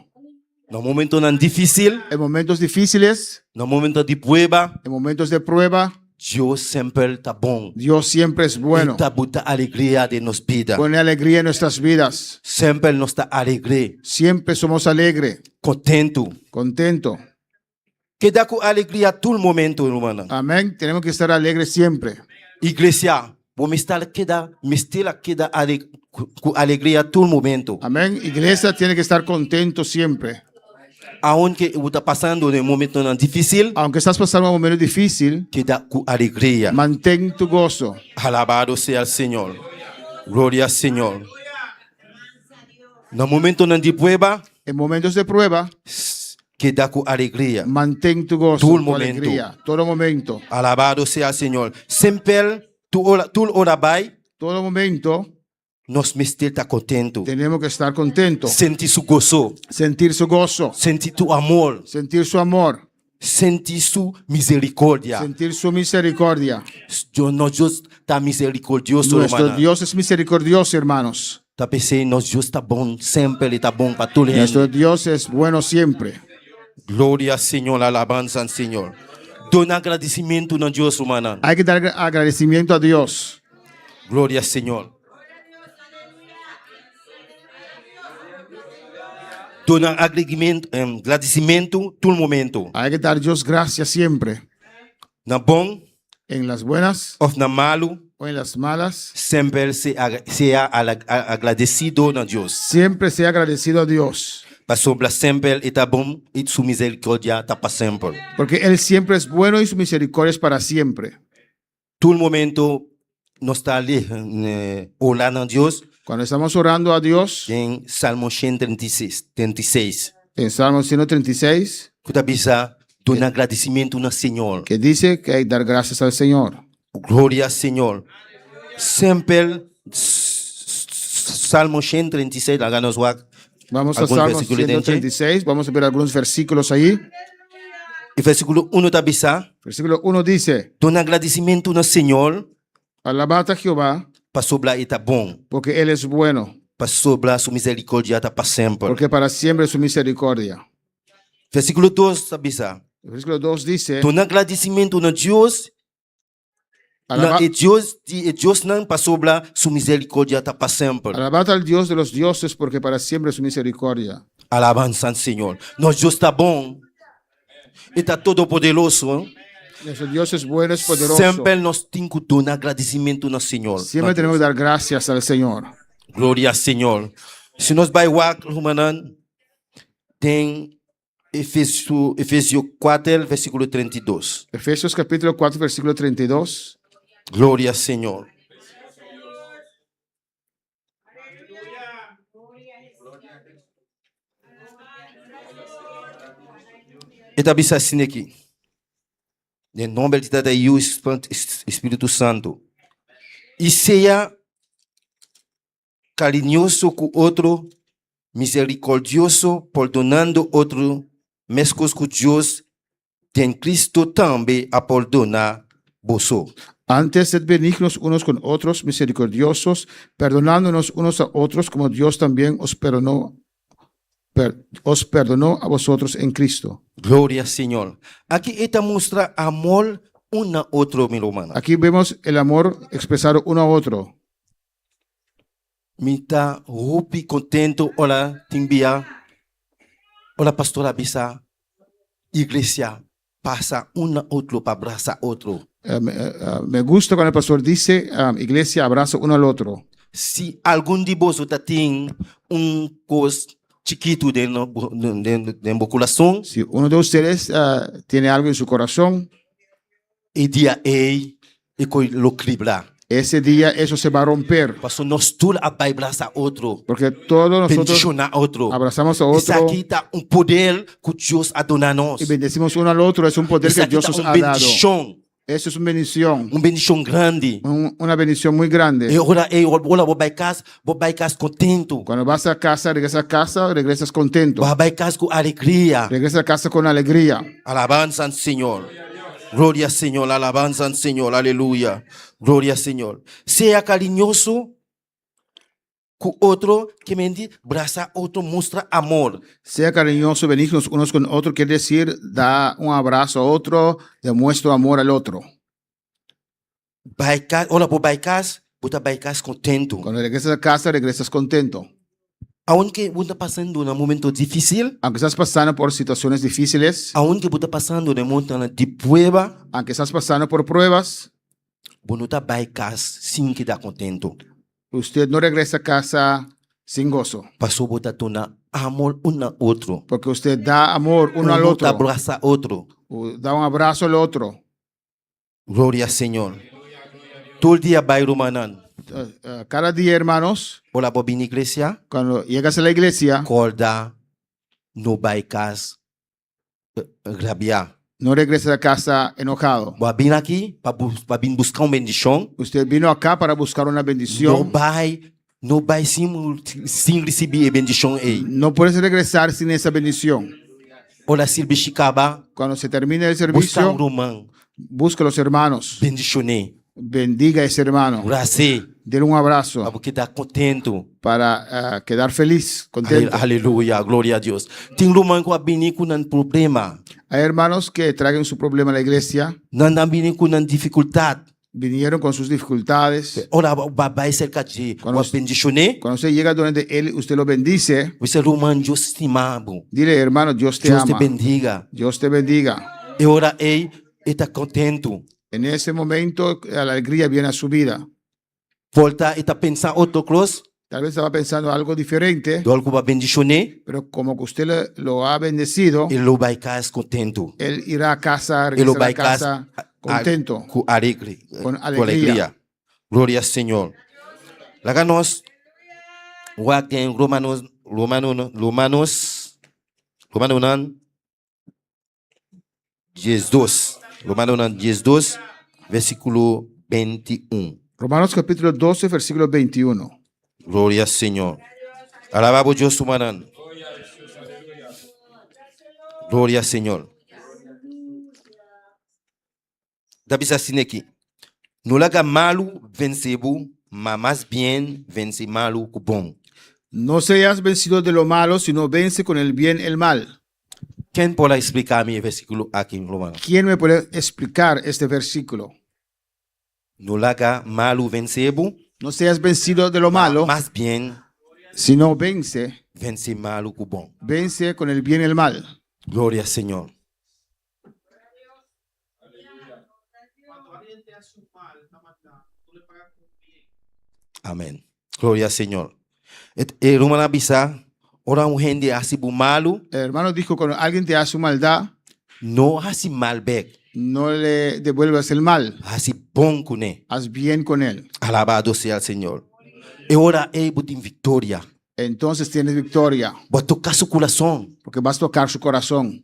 No momento não difícil, En momentos difíciles, no momento de prueba, en momentos de prueba, Deus sempre tá bom. Dios siempre es bueno. E tá buda alegria de nos vida. Pone alegría en nuestras vidas. Sempre nos está alegre, Siempre somos alegres, contento. contentos. Que dá com alegria todo momento, Romanan. Amén. Tenemos que estar alegres siempre. Igreja, vamos estar com alegria todo momento. Amén. Iglesia tiene que estar contento siempre. Aonde está passando um momento não difícil, Aunque estás pasando un momento difícil, que dá com alegria. mantén tu gozo. Alabado seja o Senhor. Glória ao Senhor. No momento não de prueba, En momentos de prueba, que dá com alegria. mantén tu gozo, Todo tu momento. alegría, todo momento. Alabado seja o Senhor. Sempre tu ora vai, Todo momento nós mestre está contento. tenemos que estar contentos. Sentir su gozo, Sentir su gozo, sentir tu amor, sentir su amor, sentir su misericórdia. sentir su misericordia. Nós está misericordioso, Nuestro hermana. Dios es misericordioso, hermanos. Tá pensei, nós está bom sempre, ele tá bom para todo Nuestro mundo. Dios es bueno siempre. Glória ao Senhor, alabança ao Senhor. Dona agradecimento a Deus, hermana. Hay que dar agradecimiento a Dios. Glória ao Senhor. Dona agradecimento todo momento. Hay que dar a Dios gracias siempre. Na bom En las buenas ou na malo, o en las malas. sempre seja agradecido a Deus. Siempre sea agradecido a Dios. Para sobra sempre está bom e sua misericórdia está para sempre. Porque Él siempre es bueno y su misericordia es para siempre. Todo momento nós está ali orando a Deus Cuando estamos orando a Dios, em Salmo 136, en Salmo 136, que está bisa dona agradecimento ao Senhor. que dice que hay que dar gracias al Señor. Glória ao Senhor. Sempre Salmo 136, lá nos vai. Vamos a ¿Algún Salmo versículo de 136, vamos a ver algunos versículos ahí. E versículo 1 está bisa, Versículo 1 dice, dona agradecimento ao Senhor, alabad a Jehová, para sobra está bom, porque Él es bueno, para sobra sua misericórdia está para sempre. porque para siempre es su misericordia. Versículo 2 está bisa, El versículo 2 dice, dona agradecimento a Deus, alaba- e Deus não para sobra sua misericórdia está para sempre. alabad al Dios de los dioses, porque para siempre es su misericordia. Alabança ao Senhor. Nosso Deus está bom, está todo poderoso. Nuestro Dios es bueno, es poderoso. Sempre nós temos que dar agradecimento ao Senhor. Siempre tenemos que dar gracias al Señor. Glória ao Senhor. Se nós vai lá, Romanan, tem Efésios 4, versículo 32. Efesios capítulo 4, versículo 32. Glória ao Senhor. Está bisa assim aqui. Em nome de Deus e o Espírito Santo. E seja carinhoso com o outro, misericordioso, perdonando outro, mesmo que Deus tem Cristo também a perdonar vos. Antes sed benignos unos con otros, misericordiosos, perdonándonos unos a otros, como Dios también os perdonó a vosotros en Cristo. Glória ao Senhor. Aqui está mostra amor um a outro, meu irmão. Aquí vemos el amor expresado uno a otro. Me está rupi contento, olha, timbia. Olha, pastora Bisa, igreja passa um a outro para abraçar outro. Me gusta cuando el pastor dice, iglesia, abrazo uno al otro. Se algum de vós tem coisa chiquito de corazón, Si uno de ustedes tiene algo en su corazón, e dia ei, e coi lo cribra. ese día eso se va a romper. Pastor, nós tudo abraça outro, Porque todos nosotros bendicionar outro. abrazamos a Isso otro aqui tá poder que Deus ha dado a nós. y bendecimos uno al otro. Es un poder Isso que aqui Dios tá nos ha dado. bendição, Eso es una bendición. grande. Una bendición muy grande. E ora, vou vai casa contento. Cuando vas a casa, regresas contento. Vai casa com alegria. Regresas a casa con alegría. Alabanza al Señor. Gloria al Señor, alabanza al Señor, aleluya. Gloria al Señor. Sea cariñoso con otro que me abraza otro, muestra amor. Sea cariñoso, benignos unos con otros, quiere decir, da un abrazo a otro, demuestra amor al otro. Ora, por baicas, bota baicas contento. Cuando regresas a casa, regresas contento. Aunque você está passando um momento difícil, Aunque estás pasando por situaciones difíciles, aunque você está passando um momento de prueba, aunque estás pasando por pruebas, você não está baicas sem que dá contento. usted no regresa a casa sin gozo, Passou você tornar amor um ao outro. porque usted da amor uno al otro, Abraça outro. da un abrazo al otro. Glória ao Senhor. Todo dia vai rumanan. Cada día, hermanos, Olá, para a igreja. cuando llegas a la iglesia, Acorda, no baicas, rabia. no regresas a casa enojado. Vou vir aqui para vir buscar uma bendição. Usted vino acá para buscar una Não bendición. vai sem receber a bendição aí. No puedes regresar sin esa bendición. Olha, se acaba, Cuando se termine el busca servicio, romano, busca a los hermanos. bendicionei. Bendiga a ese hermano. Graças, Dele un abrazo porque está contento. para quedar feliz, contento. Aleluia, glória a Deus. Tem romano que vem com um problema, Hay hermanos que traigan su problema a la iglesia, não vem com uma dificuldade. vinieron con sus dificultades. Olha, vai cerca de bendicionei. Cuando usted llega donde él, usted lo bendice. Você romano, Deus estimado. Dile, hermano, Dios te Deus te ama. bendiga. Dios te bendiga. E ora ele está contento. En ese momento, la alegría viene a su vida. Volta e está pensando outro cruz, Tal vez estaba pensando algo diferente, do algo vai bendicionei, pero como que usted lo ha bendecido, ele vai ficar contento. él irá a casa, Ele regresará vai a casa contento. Com alegria. Com alegria. Glória ao Senhor. Lá nós, tem Romanos 12. Romanos 12, versículo 21. Romanos capítulo 12, versículo 21. Glória ao Senhor. Alabado Deus humanan. Glória ao Senhor. Davi assim aqui. No laga malo vencebo, mas mais bem vence malo com bom. No seas vencido de lo malo, sino vence con el bien el mal. Quem pode explicar-me o versículo aqui em Romanos? ¿Quién me puede explicar este versículo? No laga malo vencebo, No seas vencido de lo malo, mais bem sino vence malo com bom. Vence con el bien el mal. Glória ao Senhor. Amém. Glória ao Senhor. E Romana avisa, ora gente hace malo, El hermano dijo, cuando alguien te hace maldad, no hace mal back, no le devuelvas el mal, hace bom com ele. haz bien con él. Alabado sea el Señor. E ora botin victoria. Entonces tienes victoria, Vou tocar su coração. porque vas a tocar su corazón.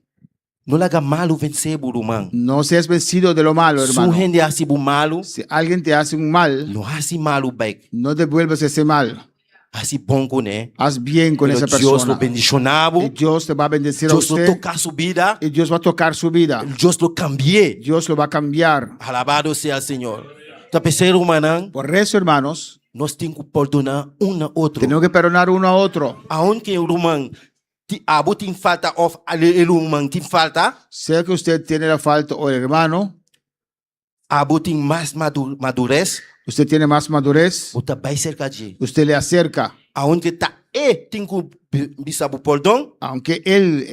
Não haga malo vencer, irmão. No seas vencido de lo malo, Su hermano. gente hace malo, Si alguien te hace un mal, não hace malo back. no devuelvas ese mal. Hace bom com ele. Haz bien con esa Deus persona. lo bendicionava. Y Dios te va a bendecir a Deus lo usted. tocar su vida. Y Dios va a tocar su vida. Deus lo cambié. Dios lo va a cambiar. Alabado sea el Señor. Tá pensando, irmão? Por eso, hermanos, Nós temos que perdonar um ao outro. tenemos que perdonar uno a otro. Aonde o irmão tem falta, o irmão tem falta, Sea que usted tiene la falta o el hermano, tem mais madurez, usted tiene más madurez, você vai cercar de. usted le acerca. Aonde está tem que pedir perdão, Aunque él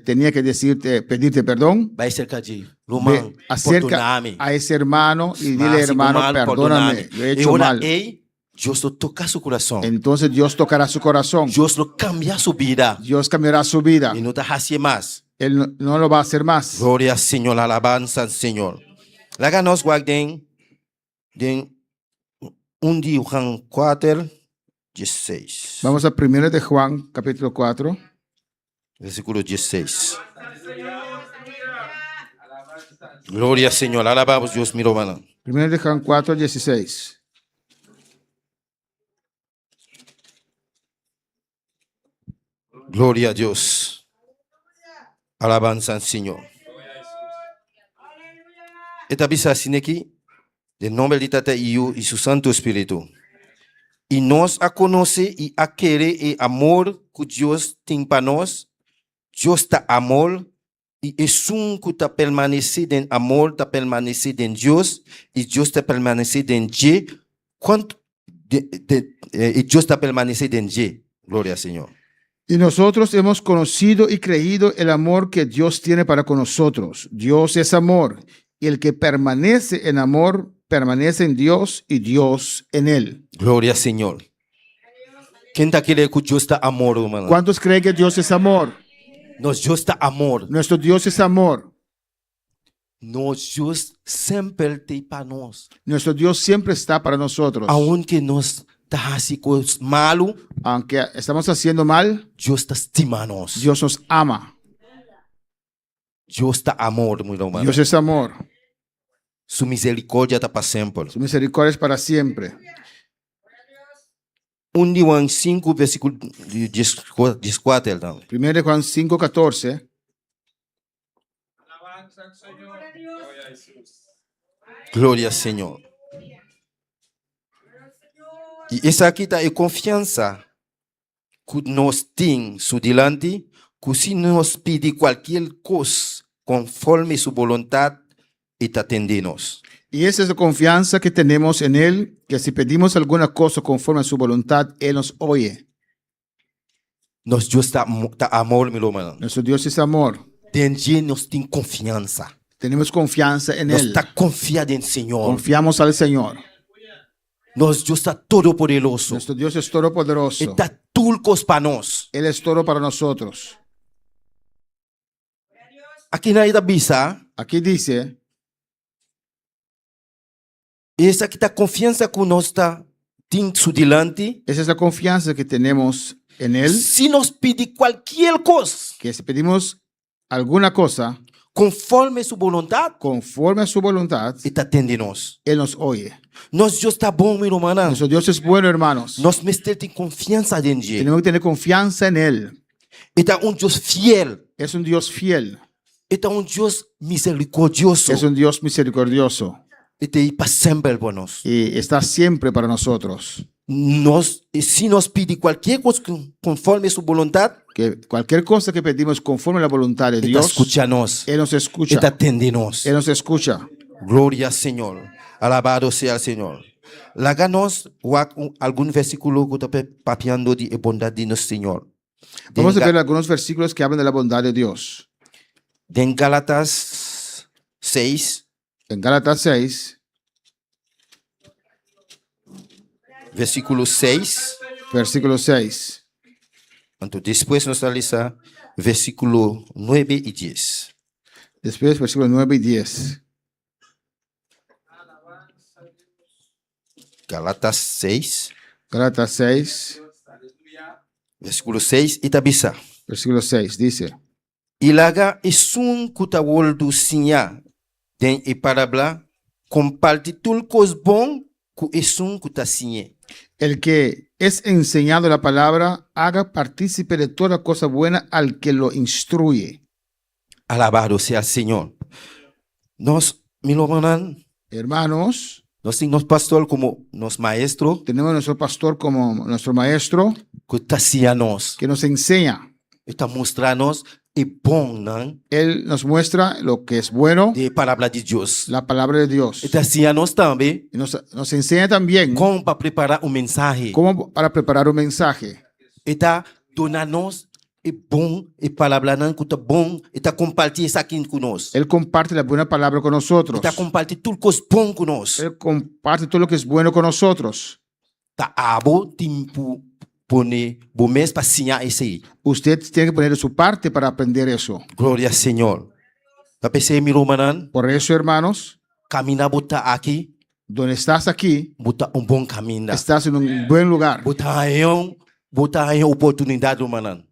tenía que decirte, pedirte perdón, vai cercar de. ve, Irmão, acerca perdona-me. a ese hermano y dile, Mas, hermano, mal, perdóname, yo he hecho ora mal. Dios lo toca su corazón. entonces Dios tocará su corazón. Dios lo cambia su vida. Dios cambiará su vida. Y no te hace más. Él no lo va a hacer más. Gloria al Señor, alabanza al Señor. Láganos guarden den 1 de Juan 4, 16. Vamos a 1 de Juan, capítulo 4. Versículo 16. Gloria al Señor, alabamos Dios, mi hermano. 1 de Juan 4, 16. Gloria a Dios. Alabanza al Señor. Esta bisa sini aquí, del nombre de Tata Hijo y su Santo Espíritu. Y nos a conocer y a querer el amor que Dios tiene para nos. Dios está amor y es un que está permanece en amor, está permanece en Dios y Dios está permanece en Dios. Y Dios está permanece en Dios. Gloria al Señor. Y nosotros hemos conocido y creído el amor que Dios tiene para con nosotros. Dios es amor, y el que permanece en amor, permanece en Dios y Dios en él. Gloria al Señor. ¿Quién te quiere que Dios está amor, hermano? ¿Cuántos creen que Dios es amor? No, Dios está amor. Nuestro Dios es amor. No, Dios siempre está para nos. Nuestro Dios siempre está para nosotros. Aunque nos está así cosas malo, Aunque estamos haciendo mal, Dios está estimándonos. Dios nos ama. Dios está amor, mi hermano. Dios es amor. Su misericordia está para siempre. Su misericordia es para siempre. 1 de Juan 5, versículo 14. ¿no? 1 de Juan 5, 14. Gloria al Señor. Y esa aquí está la confianza que nos tiene su delante, que si nos pide cualquier cosa conforme su voluntad, está atendiendo. Y esa es la confianza que tenemos en Él, que si pedimos alguna cosa conforme a su voluntad, Él nos oye. Nos Dios está amor, mi hermano. Nuestro Dios es amor. Denje nos tiene confianza. Tenemos confianza en Nos Él. está confiado en el Señor. Confiamos al Señor. Nos Dios está todopoderoso. Nuestro Dios es todopoderoso. Está tulcos para nos. Él es todo para nosotros. Aquí nadie da visa. Aquí dice, Esa que está confianza que nos está tiene su delante. esa es la confianza que tenemos en Él, Si nos pide cualquier cosa que si pedimos alguna cosa conforme su voluntad, conforme a su voluntad, está atendiendo-nos. Él nos oye. Nos Dios está bom, mi hermana. Nuestro Dios es bueno, hermanos. Nos meter tem confiança en Ele. Tenemos que tener confianza en Él. Está Dios fiel. Es un Dios fiel. Está Dios misericordioso. Es un Dios misericordioso. Está aí para sempre por nós. Y está siempre para nosotros. Si nos pide cualquier cosa conforme su voluntad, Que cualquier cosa que pedimos conforme a la voluntad de está Dios, escuchando-nos. Él nos escucha. Está atendendo-nos. Él nos escucha. Gloria al Señor. Alabado sea el Señor. Láganos algún versículo que está papiando de bondad de nuestro Señor. Vamos a ver algunos versículos que hablan de la bondad de Dios. En Gálatas 6, En Gálatas 6, versículo 6. versículo 6. Entonces, después nos realiza versículo 9 y 10. Después, versículos 9 y 10. Gálatas 6, Gálatas 6, versículo 6 y tabisa. versículo 6 dice: Ilaga es un kutawol do sinha den e parabla comparte tul cos bon ku es un kutasinye. El que es enseñado la palabra, haga partícipe de toda cosa buena al que lo instruye. Alabado sea el Señor. Nos, mi hermano, Hermanos, nos pastor como nos maestro, tenemos a nuestro pastor como nuestro maestro, kutasianos, que nos enseña. está mostrarnos e bon nan Él nos muestra lo que es bueno, de palabra de Dios. la palabra de Dios. Está asianos también Y nos enseña también como para preparar un mensaje. cómo para preparar un mensaje. Está donarnos e bom e palabra nan que está bom, está compartir isso aqui conosco. Él comparte la buena palabra con nosotros. Está compartir tudo coisa bom conosco. Él comparte todo lo que es bueno con nosotros. ta abo timpu pone bomes para signar ese. Usted tiene que poner de su parte para aprender eso. Gloria al Señor. Tapi saya miru manan, Por eso, hermanos, camina buta aqui, donde estás aquí, buta bom caminho. estás en un buen lugar. Buta aí oportunidade manan.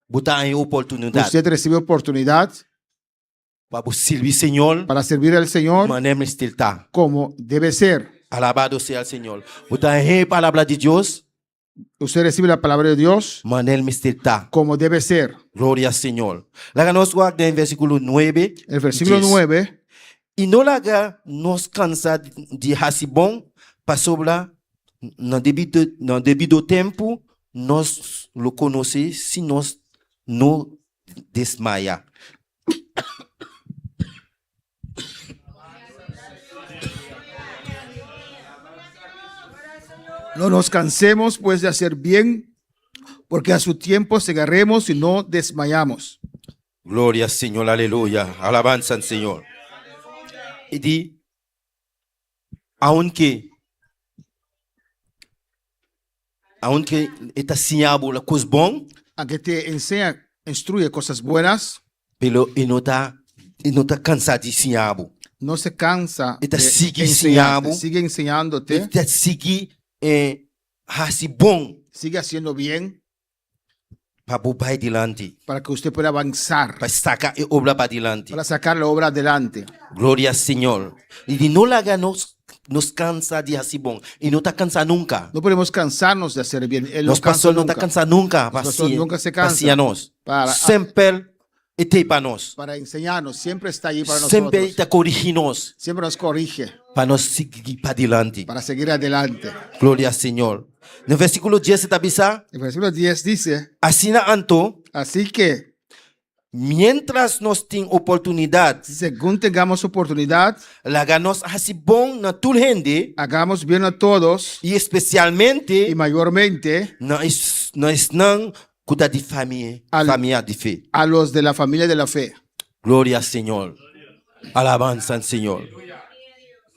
Buta aí oportunidade Usted recibe oportunidad para servir Señor. para servir al Señor Manem estilta. como debe ser. Alabado sea el Señor. Buta aí palabra de Dios. Usted recibe la palabra de Dios Manel estilta. como debe ser. Gloria al Señor. Laga nos guarda en versículo 9. El versículo diz, 9, E não laga nos cansa de hasibon para sobra no devido tempo nós lo conhecer se nós não desmaia. no nos cansemos pues de hacer bien, porque a su tiempo segaremos y no desmayamos. Gloria al Señor, aleluya. Alabanza al Señor. E di, aunque esta sinhabo la coisa bom, Aunque te enseña, instruye cosas buenas, pero e não tá cansado de sinhabo. no se cansa Esta de sigue enseñarte, enseñando. sigue enseñándote, Esta seguir hasibon sigue haciendo bien para bobar delante, para que usted pueda avanzar, para sacar a obra para delante. para sacar la obra adelante. Gloria al Señor. Y de no la nos cansa de hasibon. Y no está cansa nunca. No podemos cansarnos de hacer bien. Él no Los cansa pastores no nunca. está cansa nunca. pastores nunca se cansa. Pacianos. Para- Siempre está para nos. Para enseñarnos, siempre está allí para Siempre nosotros. está corriginos. Siempre nos corrige Para nos seguir para delante. para seguir adelante. Gloria al Señor. En el versículo 10 está bisa. El versículo 10 dice, Así na anto. así que Mientras nos ten oportunidad. según tengamos oportunidad, La ganos hasibon na tul gente. hagamos bien a todos E especialmente. y mayormente Nós não cuida de família de fé. a los de la familia de la fe. Glória ao Senhor. Alabanza ao Senhor.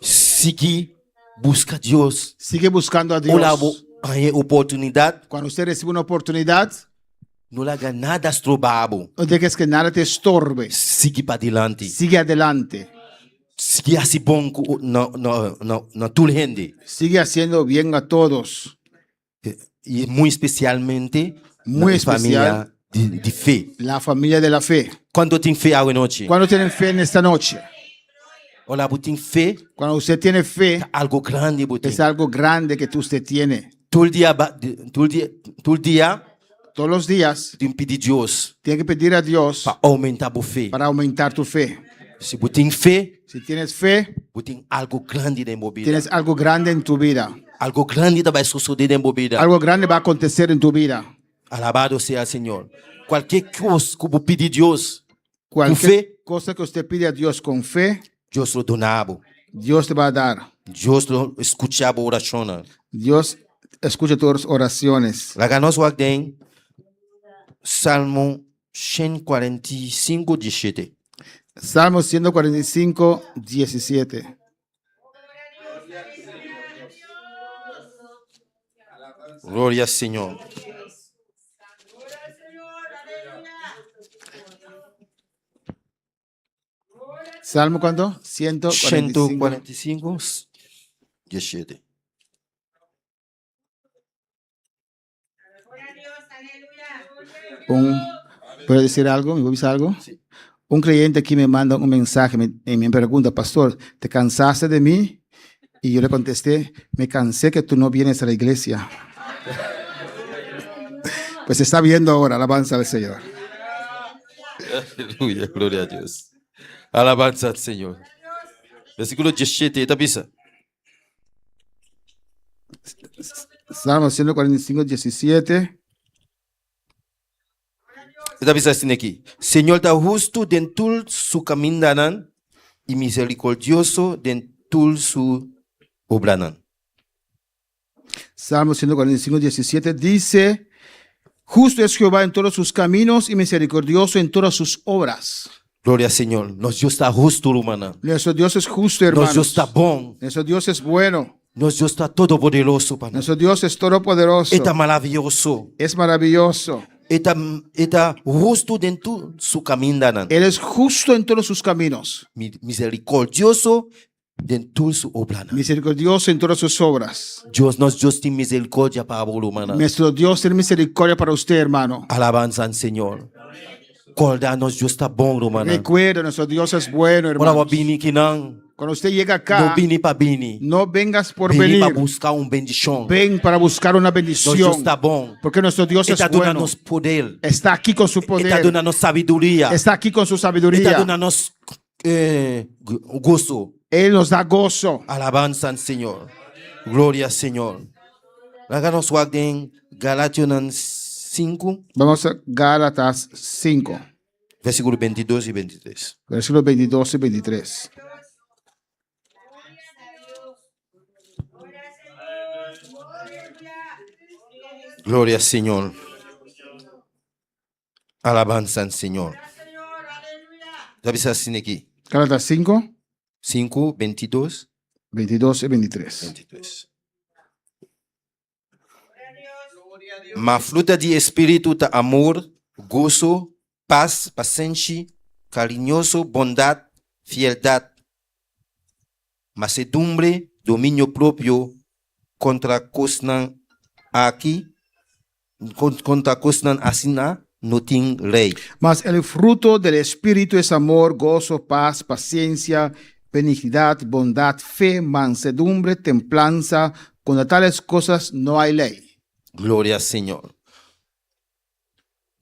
Sigue, busca Deus. Sigue buscando a Olá, Dios. hay oportunidade. Cuando usted recibe una oportunidad, Não haga nada estrobado. no dejes que nada te estorbe. Sigue para adelante. Sigue adelante. Sigue assim bom na tua gente. Sigue haciendo bien a todos. E muito especialmente Muy na família de fé. La familia de la fe. Quando tem fé hoje noite? ¿Cuándo tienen fe en esta noche? Olá, você tem fé? Cuando usted tiene fe, Algo grande, você. es algo grande que usted tiene. Todo dia, Todos los días tem que pedir Deus tiene que pedir a Dios para aumentar a fé. para aumentar tu fe. Se você tem fé, Si tienes fe, você tem algo grande na vida. tienes algo grande en tu vida. Algo grande vai suceder na vida. Algo grande va a acontecer en tu vida. Alabado seja o Senhor. Qualquer coisa que você pedir Deus, Cualquier cosa que usted pide a Dios con fe, Deus lo donava. Dios te va a dar. Deus lo escutava a oração. Dios escucha tus oraciones. Lá nós guardem Salmo 145, 17. Salmo 145, 17. Glória ao Senhor. ¿Salmo cuánto? 145. 145, 17. ¿Puedo decir algo? ¿Me avisa algo? Un creyente aquí me manda un mensaje y me pregunta, pastor, ¿te cansaste de mí? Y yo le contesté, me cansé que tú no vienes a la iglesia. Pues se está viendo ahora, alabanza al Señor. Aleluia, glória a Deus. Alabanza ao Senhor. Versículo 17, está bisa? Salmo 145, 17. Está bisa assim aqui. Senhor está justo dentro su caminhanan e misericordioso dentro su obranan. Salmo 145, 17 dice, justo es Jehová en todos sus caminos y misericordioso en todas sus obras. Glória ao Senhor. Nosso Deus está justo, humana. Nuestro Dios es justo, Nosso Deus hermanos. está bom. Nuestro Dios es bueno. Nuestro Dios está todopoderoso, Pana. Nuestro Dios es todopoderoso. Está maravilloso. Es maravilloso. Está justo dentro su camino. Él es justo en todos sus caminos. Misericordioso dentro su obra. Misericordioso en todas sus obras. Dios tiene misericordia para vos, hermana. Nuestro Dios tiene misericordia para usted, hermano. Alabanza al Señor. Acordanos, Dios está bon, hermana. Recuerda, nuestro Dios es bueno, Ahora hermano. va bini kinang. Cuando usted llega No acá, bini pa bini. no vengas por Bini venir. para buscar un bendición. Ven para buscar una Nuestro Dios bendición. está bon. Porque nuestro Dios es Está bueno. dando poder. Está aquí con su Está poder. dando sabiduría. Está aquí con su Está sabiduría. dando gozo. Él nos da gozo. Alabanza al Señor. Gloria al Señor. Háganos guarden Galatians 5, Vamos a Gálatas 5, versículos 22 y 23. versículos 22 y 23. Gloria al Señor. Alabanza al Señor. ¿Sabes así aquí? Gálatas 5, 5, 22, 22 y 23. 23. Ma fruta de espíritu ta amor, gozo, paz, paciencia, cariñoso, bondad, fieldad, mansedumbre, dominio propio, contra cosnan aquí, contra cosnan asina, no tiene ley. Mas el fruto del Espíritu es amor, gozo, paz, paciencia, benignidad, bondad, fe, mansedumbre, templanza. Contra tales cosas no hay ley. Gloria al Señor.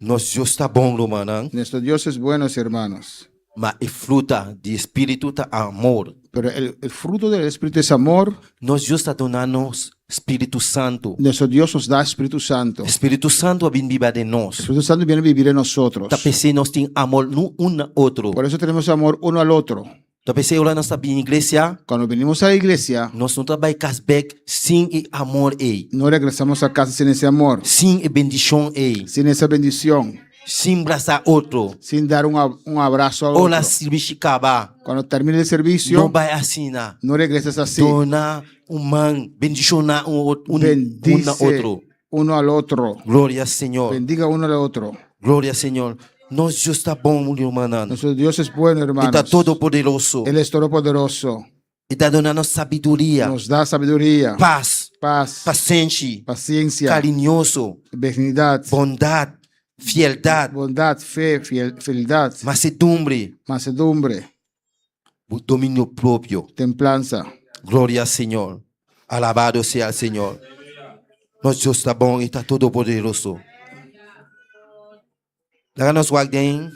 Nuestro Dios está bon, hermano. Nuestro Dios es bueno, hermanos. Ma e fruta de espíritu ta amor. Pero el fruto del Espíritu es amor. Nuestro Dios está dando Espíritu Santo. Nuestro Dios nos da Espíritu Santo. Espíritu Santo viene vivir de El nós. Espíritu Santo viene a vivir en nosotros. Ta pensei nós tem amor no um a outro. Por eso tenemos amor uno al otro. Ta pensei lá nós tá bem igreja, Cuando venimos a la iglesia, nós não trabalhamos casback sem e amor ei. no regresamos a casa sin ese amor, Sem e bendição ei. sin esa bendición, Sem abraçar outro. sin dar un abrazo al Olá, otro. se bichicaba. Cuando termine el Não servicio, vai assinar. no regresas así. Dona man, bendicionar um a Bendice outro. uno al otro. Glória ao Senhor. Bendiga uno al otro. Glória ao Senhor. Nosso Deus está bom, irmão. Nuestro Dios es bueno, Ele hermanos. está todo poderoso. Él es todopoderoso. Ele está dando sabedoria, Nos da sabiduría, paz, paz, paciente, paciencia, carinhoso, benignidad, bondade, fieldade, bondad, fe, fidelidad, mansedumbre, mansedumbre, domínio próprio. templanza. Glória ao Senhor. Alabado seja o Senhor. Nosso Deus está bom e está todo poderoso. Agora nós guardem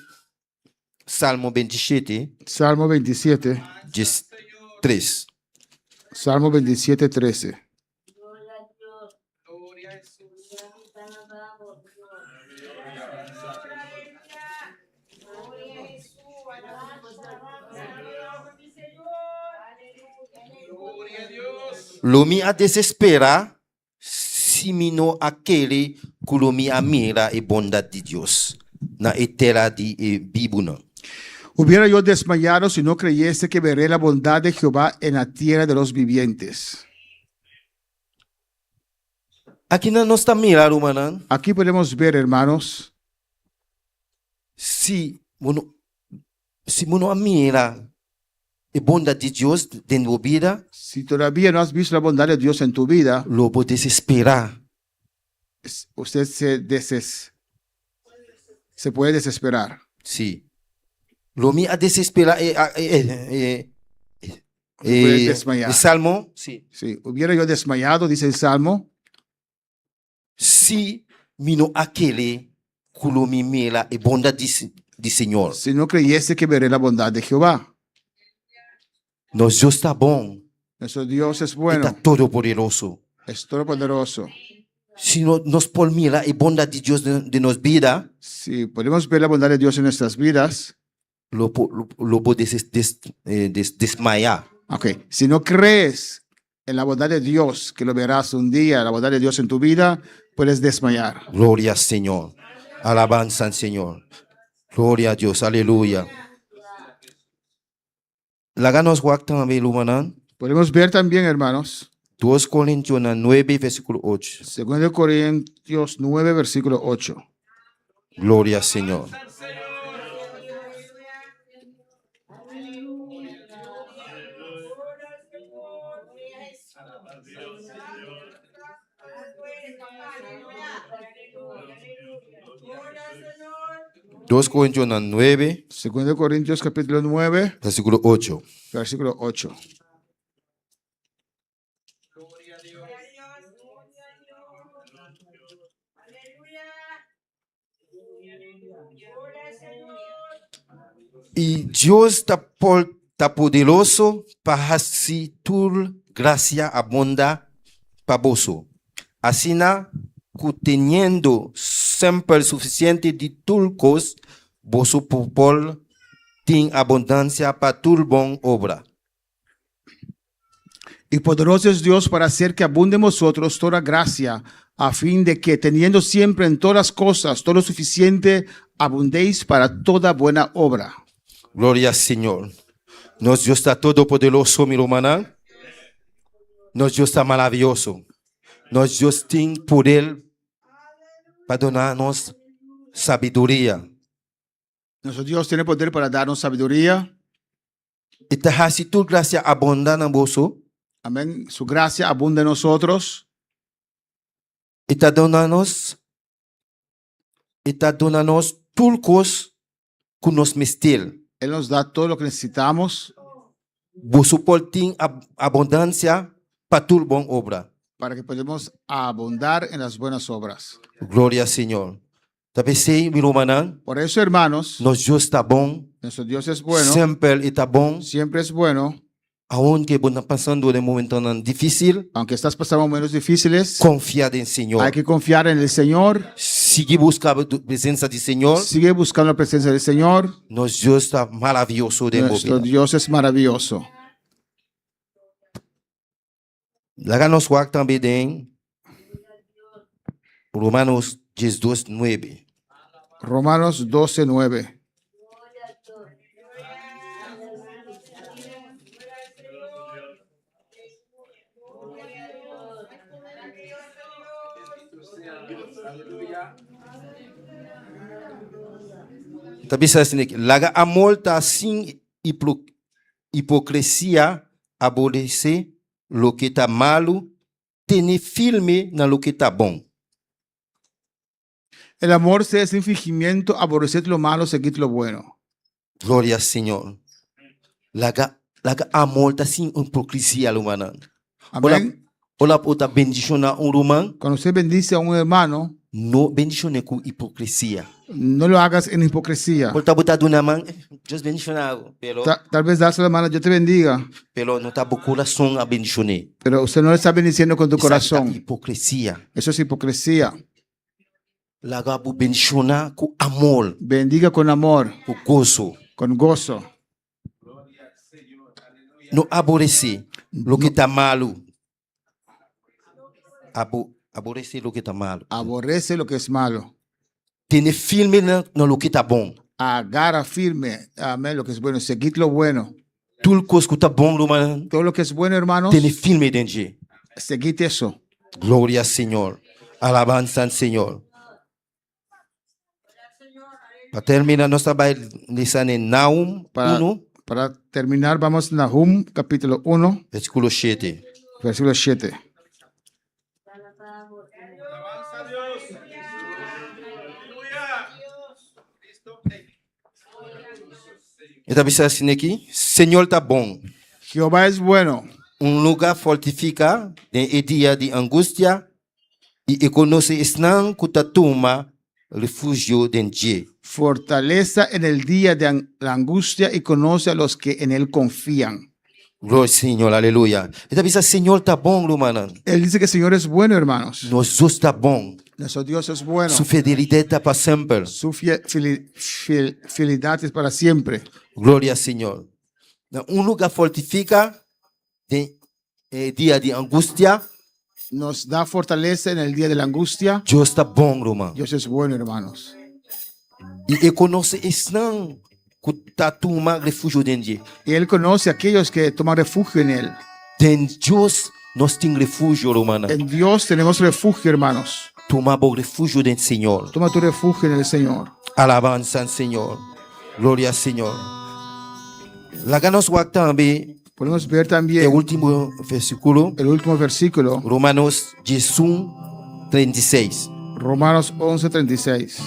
Salmo 27, Salmo 27, 3. Salmo 27, 13. Lo mi a desesperar, si mino aquele que lo mi mira e bondade de Deus na etera de bibuna. Hubiera yo desmayado si no creyese que veré la bondad de Jehová en la tierra de los vivientes. Aqui não está mirando, manan. Aquí podemos ver, hermanos, Se mono mira e bondade de Deus dentro da vida, si todavía no has visto la bondad de Dios en tu vida, lo pode desesperar. usted se puede desesperar. Sim. Lo mi a desesperar Puede desmayar. Salmo, sim. Sí, hubiera yo desmayado, dice el Salmo, Se mino aquele que lo mi mira e bondade de Senhor. si no creyese que veré la bondad de Jehová. Nosso Deus está bom. Nuestro Dios es Está bueno, todo poderoso. es todopoderoso. Se nós por mirar a bondade de Deus de nos vida, Si podemos ver la bondad de Dios en nuestras vidas, lo pode desmaiar. ok, si no crees en la bondad de Dios, que lo verás un día, la bondad de Dios en tu vida, puedes desmayar. Glória ao Senhor. Alabanza al Senhor. Glória a Deus. Aleluia. Laga nos guak também, lumanan. Podemos ver también, hermanos, 2 Corintios 9, versículo 8. 2 Corintios 9, versículo 8. Gloria al Señor. Dos Corintios 9, 2 Corintios capítulo 9, versículo 8. versículo 8. Y Dios está poderoso para hacer toda gracia abunda para vosotros. Así que teniendo siempre suficiente de tulcos, vosotros por tiene abundancia para toda buena obra. Y poderoso es Dios para hacer que abunde en vosotros toda gracia, a fin de que, teniendo siempre en todas las cosas todo lo suficiente, abundéis para toda buena obra. Gloria al Señor. Nuestro Dios está todopoderoso, mi hermana. Nuestro Dios está maravilloso. Nuestro Dios tiene poder para donarnos sabiduría. Nuestro Dios tiene poder para darnos sabiduría. Y te hace tu gracia abundante en vosotros. Amén. Su gracia abunda en nosotros. Y te donarnos tulcos que nos mestil. Él nos da todo lo que necesitamos Vosotros tiene abundancia para toda buena obra. para que podamos abundar en las buenas obras. Gloria al Señor. También sí, mi hermana, Por eso, hermanos, nuestro Dios está bueno. nuestro Dios es bueno, Siempre está bueno. siempre es bueno. Aunque estás pasando de un momento tan difícil, Aunque estás pasando momentos difíciles, confía en el Señor. hay que confiar en el Señor. Sigue buscando la presencia del Señor. Sigue buscando la presencia del Señor. Nuestro Dios está maravilloso de Nuestro vida. Dios es maravilloso. Háganos jugar también en Romanos 12, 9. Romanos 12, 9. También se dice que la amor está sin hipocresía, aborrece lo que está malo, tiene firme en lo que está bueno. El amor sea sin fingimiento, aborreced lo malo, seguid lo bueno. Gloria al Señor. La amor está sin hipocresía, humana. Amén. Hola, otra bendición a un humano. Cuando usted bendice a un hermano, No bendición con hipocresía. no lo hagas en hipocresía. Por botar de una mano, Dios bendicionar, pero Tal vez darse la mano, yo te bendiga, no está por corazón a bendicionar. pero usted no le está bendiciendo con tu Esa es corazón. hipocresía. Eso es hipocresía. La gabu bendicionar con amor, Bendiga con amor, con gozo. con gozo. No aborrece lo que está malo. Aborrece lo que está malo. Aborrece lo que es malo. Tiene firme no lo que está bon. Agarra firme, amén, lo que es bueno. Seguid lo bueno. Todo lo que está bon, hermano, Todo lo que es bueno, hermanos, tiene firme dentro. seguid eso. Gloria al Señor. Alabanza al Señor. Para terminar nuestra lección en Nahum Para, 1, para terminar, vamos a Nahum, capítulo 1, versículo 7. versículo 7. Esta vez así aquí, Señor está bon. Jehová es bueno. Un lugar fortifica en día de angustia y conoce están que toma refugio de Dios. Fortaleza en el día de la angustia y conoce a los que en él confían. Gloria al Señor, aleluya. Esta vez Señor está bon, hermano. Él dice que el Señor es bueno, hermanos. Nuestro Dios está bon. Nuestro Dios es bueno. Su fidelidad está para siempre. Su fidelidad es para siempre. Gloria al Señor. Un lugar fortifica en día de angustia. Nos da fortaleza en el día de la angustia. Dios está bon, hermano. Dios es bueno, hermanos. Y conoce están que toma refugio de Dios. Y él conoce a aquellos que toman refugio en él. Den Dios Nós temos refúgio, romana. En Dios tenemos refugio, hermanos. Toma o refúgio do Senhor. Toma tu refugio en el Señor. Alabança ao Senhor. Glória ao Senhor. Lá que nós vamos também Podemos ver o también último versículo, el último versículo, Romanos 11:36. Romanos 11:36.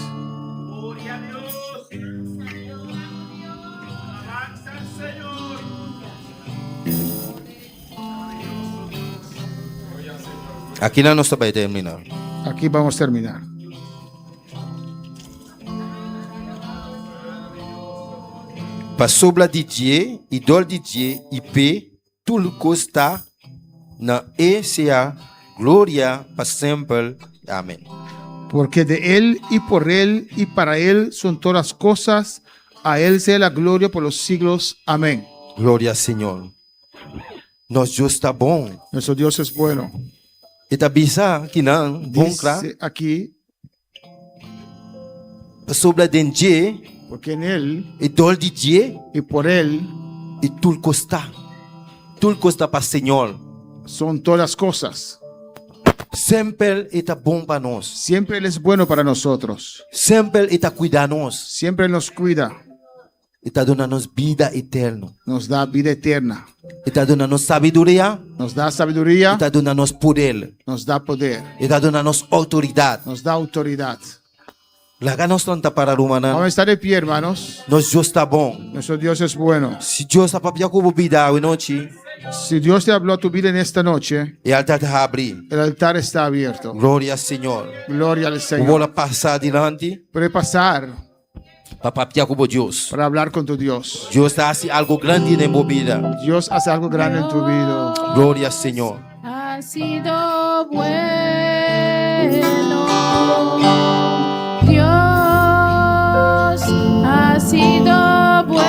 Aqui nós vamos terminar. Aquí vamos a terminar. Sobre Didier, idole Didier, IP, tudo costa na ECA, glória para sempre. Amém. Porque de Él y por Él y para Él son todas las cosas. A Él sea la gloria por los siglos. Amén. Glória ao Senhor. Nosso Deus está bom. Nuestro Dios es bueno. E está bisa que não, bom, claro. Dice aquí, Sobre Didier, porque en Él idole Didier, y por Él e tudo costa para o Senhor. son todas las cosas. Sempre está bom para nós. Siempre Él es bueno para nosotros. Sempre está cuidando nós. Siempre Él nos cuida. Está dando vida eterna. Nos da vida eterna. Está dando sabedoria. Nos da sabiduría. Está dando poder. Nos da poder. Está dando autoridade. Nos da autoridad. Lá que nós estamos para romana. Vamos a estar de pie, hermanos. Nosso Deus está bom. Nuestro Dios es bueno. Se Deus está para como vida hoje noite, Si Dios te habló a tu vida en esta noche, e altar está abrir. el altar está abierto. Glória ao Senhor. Gloria al Eu Señor. vou lá passar adiante Puede pasar para papiar com Deus. para hablar con tu Dios. Deus está assim algo grande na minha vida. Dios hace algo grande en tu vida. Glória ao Senhor. Ha sido bueno. Dios ha sido bueno.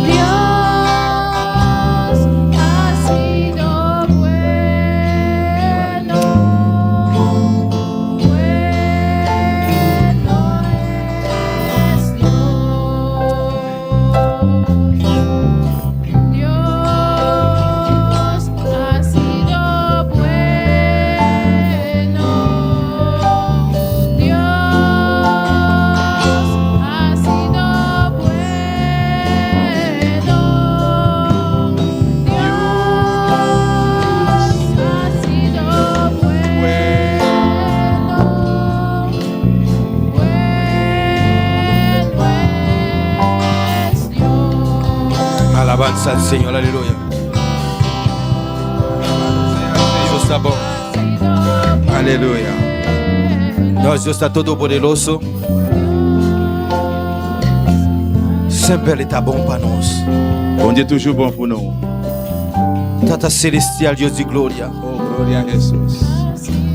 Dios ha sido bueno. Bueno es Dios. Dios ha sido bueno. Dios ha sido bueno. Dios ha sido bueno. Bueno es Dios. Alabança ao Senhor, aleluia. Deus está bom. Aleluia. Nosso Deus está todo poderoso. Sempre Ele está bom para nós. Bom dia, toujours bom pour nous. Tata celestial, Deus de glória. Oh, glória a Jesus.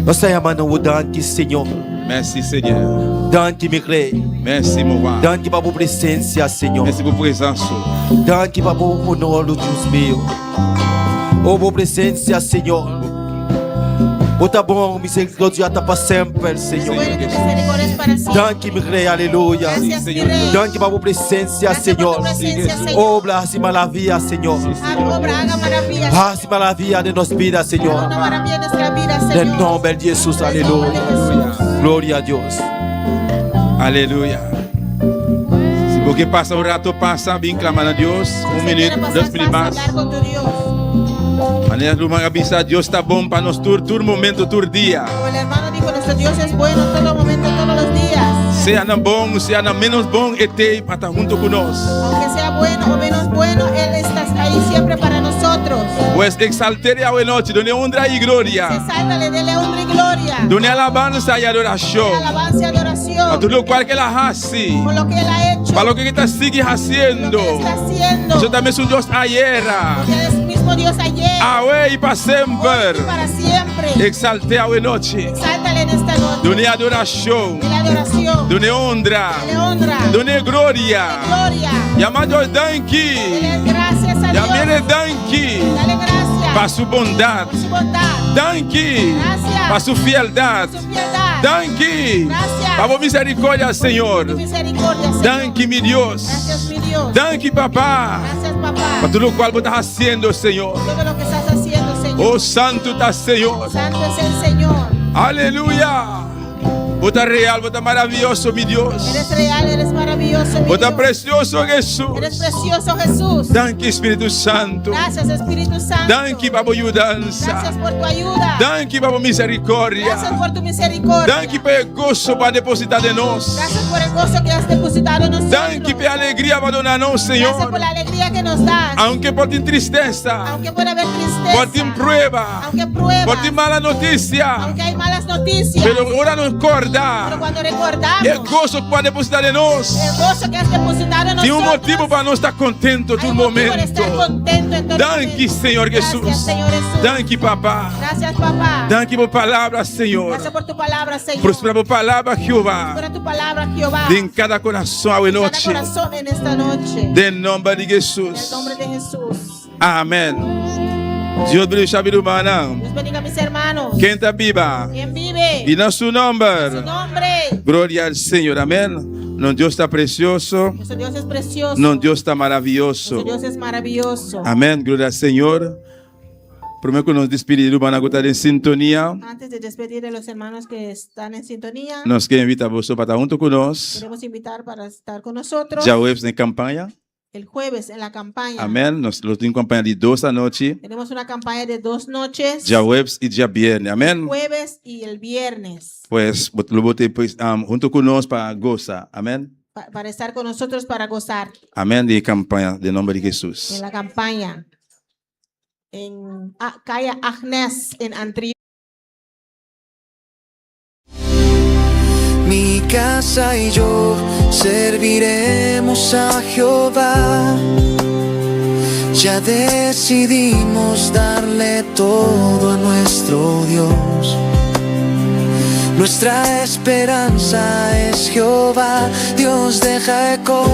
Nós estamos chamando o Dante, Senhor. Merci, Seigneur. Dante, me crê. Merci, mon roi. Dante para a presença, Senhor. Merci pour présence. Dante para o honor do Deus meu. Oh, por presença, Senhor. Oh, tá bom, misericórdia está para sempre, Senhor. Bueno, tu misericordia es para siempre. Dante, me crê, aleluia. Gracias, mi rey. Dante para a presença, Gracias por Senhor. tu presencia, Señor. Obra assim maravilha, Senhor. Obra, haga maravillas. Assim maravilha de nossa vida, Haga Senhor. una maravilla en nuestra vida, Em Señor. nome de Jesus, aleluia. Glória a Deus. Aleluia. Se você passa um rato, passa bem clamando a Deus. Si minuto, quieres pasar, 2 minutos pasa a mais. hablar con tu Dios. Maneira do Magabisa, Deus está bom para nós, todo momento, todo dia. Como el hermano dijo, nuestro Dios es bueno en todo momento, todos los días. Seja bom, seja menos bom, Ele está para estar junto conosco. Aunque sea bueno o menos bueno, Él está ahí siempre para nosotros. Pues exaltere a noite, donde honra e glória, Exáltale, dele honra y gloria. donde alabanza e adoração. Alabanza y A adoración tudo qual que ela hace, por lo que Él ha hecho, para o que está sigue lo fazendo. que Él está haciendo. Você também é um Deus ayer, Porque Él es el mismo Dios ayer, awe e para hoy y sempre. para siempre. Exalte a noite, Exáltale en esta noche. donde adoração, Dele adoración, donde honra, dele honra, donde glória. gloria. Llamado danki, Dele gracias a Dios. llamere danki, Dale gracias para sua bondade. por su bondad, Danki, Gracias. para sua fialdade. su piedad. Danke. Gracias. Por misericordia, Señor. Tu misericordia, Señor. Danke, mi Dios. Gracias, mi Dios. Danke, papá. Gracias, papá. Por tudo o qual você está fazendo, Senhor. Todo lo que estás haciendo, Señor. Oh, santo está, Senhor. Santo es el Señor. Aleluia. Você está real, você está maravilhoso, mi Dios. Eres real, eres maravilloso, mi Você está Dios. precioso, Jesus. Eres precioso, Jesús. Danke, Espírito Santo. Gracias, Espíritu Santo. Danke, por mudança. Gracias por tu ayuda. Danke, por misericórdia. Gracias por tu misericordia. Danke pelo gozo para depositar de nós. Gracias por el gozo que has depositado en nosotros. Danke pela alegria para donar nós, Gracias Senhor. por la alegría que nos das. Aunque por ti tristeza, Aunque puede haber tristeza. por ti prueba, Aunque pruebas. por ti mala notícia. Aunque hay malas noticias. Pero ahora nos Pero acorda cuando recordamos el gozo que pode depositar de nós. el gozo que has depositado en Tem nosotros. motivo para nós estar contento hay todo un motivo momento. de estar contento en todo Danke, momento. Senhor Gracias, Jesus. Señor Jesús. Danke, papá. Gracias, papá. Danke por palavra, Senhor. Gracias por tu palabra, Señor. Prospera por palavra, Jeová. Por tu palabra, Jehová. De em cada coração e Cada noite. corazón en esta noche. De nome de En el Jesus. nombre de Jesús. Amém. Deus bendiga a humana. Dios bendiga a mis hermanos. Quem está viva? ¿Quién vive? E no seu nome. Su nombre. Glória ao Senhor. Amém. Não Deus está precioso. Nuestro Dios es precioso. Não Deus está maravilhoso. Nuestro Dios es maravilloso. Amém. Glória ao Senhor. Primeiro que nos despedir, vamos a estar em sintonia. Antes de despedir a los hermanos que están en sintonía, Nós queremos invitar você para estar junto conosco. queremos invitar para estar con nosotros Já webs em campanha. el jueves en la campaña. Amém. Nós temos campanha de 2 da noite. Tenemos una campaña de 2 noches, Já webs e dia viernes. Amém. jueves y el viernes, Pues lo bote pues, junto conosco para gozar. Amém. para estar con nosotros para gozar Amém. De campanha, de nome de en Jesus. la campaña en calle Agnes en Antrio. Mi casa y yo serviremos a Jehová. Ya decidimos darle todo a nuestro Dios. Nuestra esperanza es Jehová, Dios de Jacob.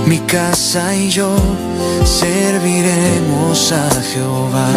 Mi casa y yo serviremos a Jehová.